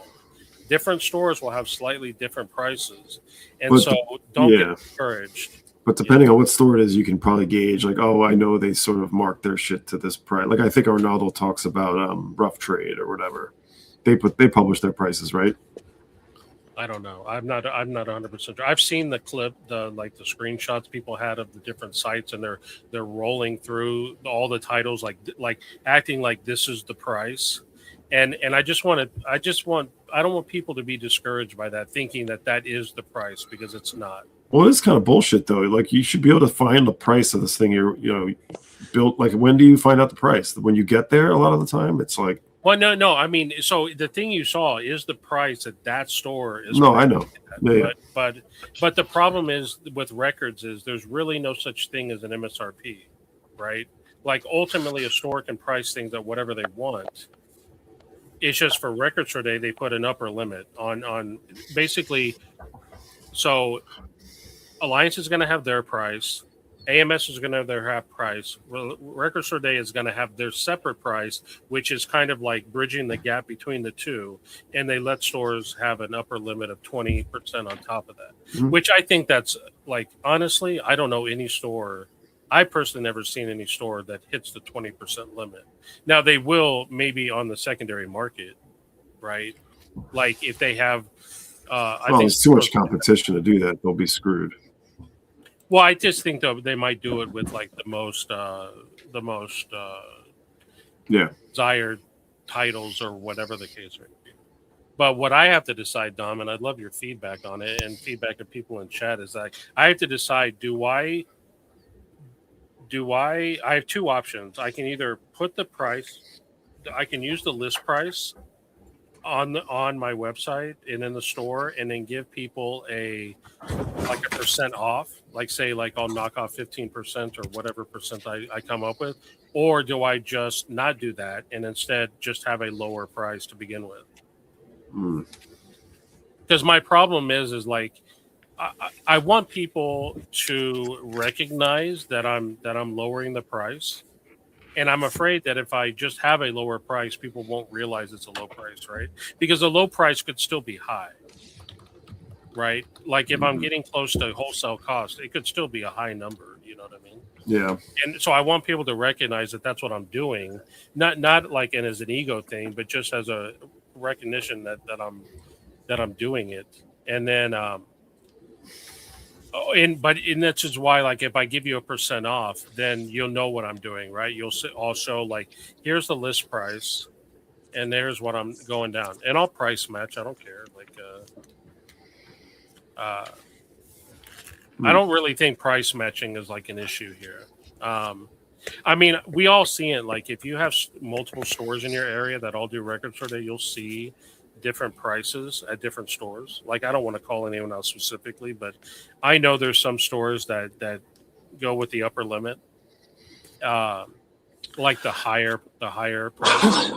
Different stores will have slightly different prices. And so don't get discouraged. But depending on what store it is, you can probably gauge like, oh, I know they sort of mark their shit to this price. Like I think Arnaldo talks about Rough Trade or whatever. They publish their prices, right? I don't know. I'm not 100% sure. I've seen the clip, the screenshots people had of the different sites, and they're rolling through all the titles, like acting like this is the price. And I don't want people to be discouraged by that, thinking that is the price, because it's not. Well, it is kind of bullshit though. Like you should be able to find the price of this thing you're built. Like when do you find out the price? When you get there, a lot of the time it's like. Well, no. I mean, so the thing you saw is the price at that store is. No, I know. Yeah. But the problem is with records is there's really no such thing as an MSRP, right? Like ultimately, a store can price things at whatever they want. It's just for record store day they put an upper limit on basically. So Alliance is going to have their price. AMS is going to have their half price. Record Store Day is going to have their separate price, which is kind of like bridging the gap between the two. And they let stores have an upper limit of 20% on top of that, which I think that's like, honestly, I don't know any store. I personally never seen any store that hits the 20% limit. Now they will maybe on the secondary market, right? Like if they have, I think there's too much competition to do that. They'll be screwed. Well, I just think though they might do it with like the most desired titles or whatever the case may be. But what I have to decide, Dom, and I'd love your feedback on it and feedback of people in chat, is that I have to decide: do I have two options. I can either put the price, I can use the list price on my website and in the store, and then give people a percent off, like say like I'll knock off 15% or whatever percent I come up with, or do I just not do that and instead just have a lower price to begin with? Because my problem is like I want people to recognize that I'm lowering the price. And I'm afraid that if I just have a lower price, people won't realize it's a low price, right? Because a low price could still be high, right? Like if I'm getting close to wholesale cost, it could still be a high number, You know what I mean? Yeah. And so I want people to recognize that that's what I'm doing, not like and as an ego thing, but just as a recognition that I'm doing it. And then and that's just why, like, if I give you a % off, then you'll know what I'm doing, right? I'll show, like, here's the list price, and there's what I'm going down, and I'll price match. I don't care. Like, I don't really think price matching is like an issue here. I mean, we all see it. Like, if you have multiple stores in your area that all do record store day, you'll see different prices at different stores. Like, I don't want to call anyone out specifically, but I know there's some stores that go with the upper limit, like the higher price.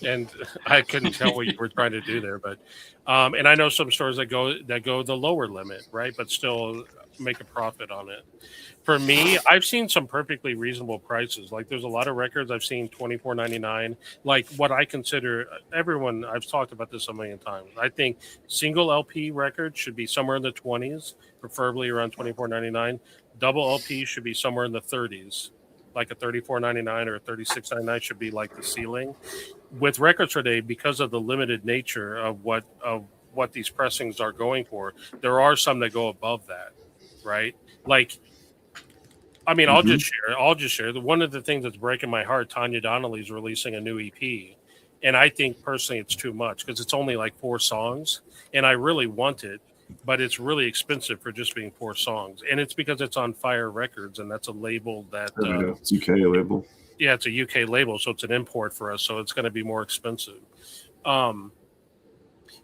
And I couldn't tell what you were trying to do there, but and I know some stores that go the lower limit, right, but still make a profit on it. For me, I've seen some perfectly reasonable prices. Like, there's a lot of records I've seen $24.99. Like, what I consider, everyone, I've talked about this a million times. I think single LP records should be somewhere in the 20s, preferably around $24.99. Double LP should be somewhere in the 30s, like a $34.99 or a $36.99 should be like the ceiling. With records today, because of the limited nature of what these pressings are going for, there are some that go above that, right? Like, I mean, I'll just share. One of the things that's breaking my heart, Tanya Donnelly's releasing a new EP, and I think personally it's too much because it's only like 4 songs, and I really want it, but it's really expensive for just being 4 songs, and it's because it's on Fire Records, and that's a label that It's UK label. Yeah, it's a UK label, so it's an import for us, so it's going to be more expensive.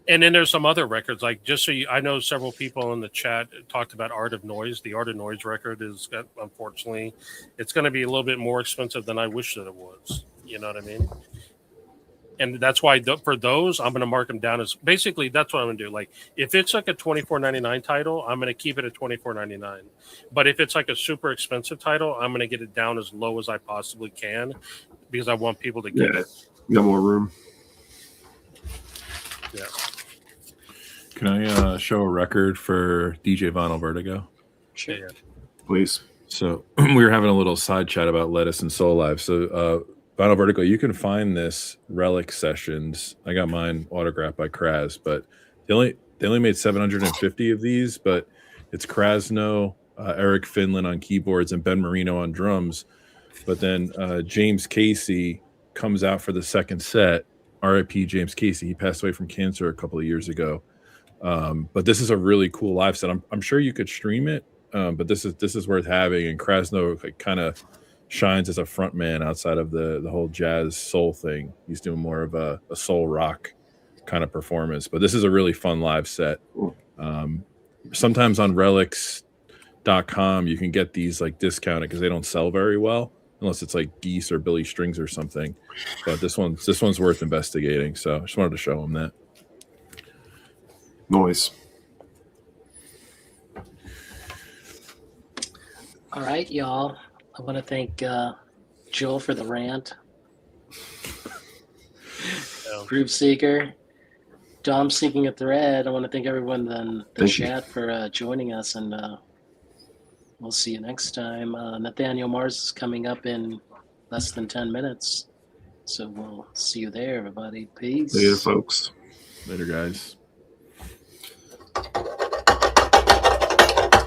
And then there's some other records, like, just so I know several people in the chat talked about Art of Noise. The Art of Noise record unfortunately, it's going to be a little bit more expensive than I wish that it was. You know what I mean? And that's why for those, I'm going to mark them down as, basically, that's what I'm going to do. Like, if it's like a $24.99 title, I'm going to keep it at $24.99. But if it's like a super expensive title, I'm going to get it down as low as I possibly can because I want people to get it. You got more room. Yeah. Can I show a record for DJ Vinyl Vertigo? Sure. Yeah. Please. So we were having a little side chat about Lettuce and Soul Live. So Vinyl Vertigo, you can find this Relic Sessions. I got mine autographed by Kraz, but they only made 750 of these, but it's Krasno, Eric Finland on keyboards, and Ben Marino on drums. But then James Casey comes out for the second set. R.I.P. James Casey. He passed away from cancer a couple of years ago. But this is a really cool live set. I'm sure you could stream it, but this is worth having. And Krasno kind of shines as a front man outside of the whole jazz soul thing. He's doing more of a soul rock kind of performance. But this is a really fun live set. Sometimes on relics.com you can get these like discounted because they don't sell very well unless it's like Geese or Billy Strings or something. But this one's worth investigating. So I just wanted to show him that. Noise. All right, y'all. I want to thank Joel for the rant. Groove Seeker. Dom Seeking a Thread. I want to thank everyone in the chat for joining us, and we'll see you next time. Nathaniel Mars is coming up in less than 10 minutes. So we'll see you there, everybody. Peace. Later, folks. Later, guys.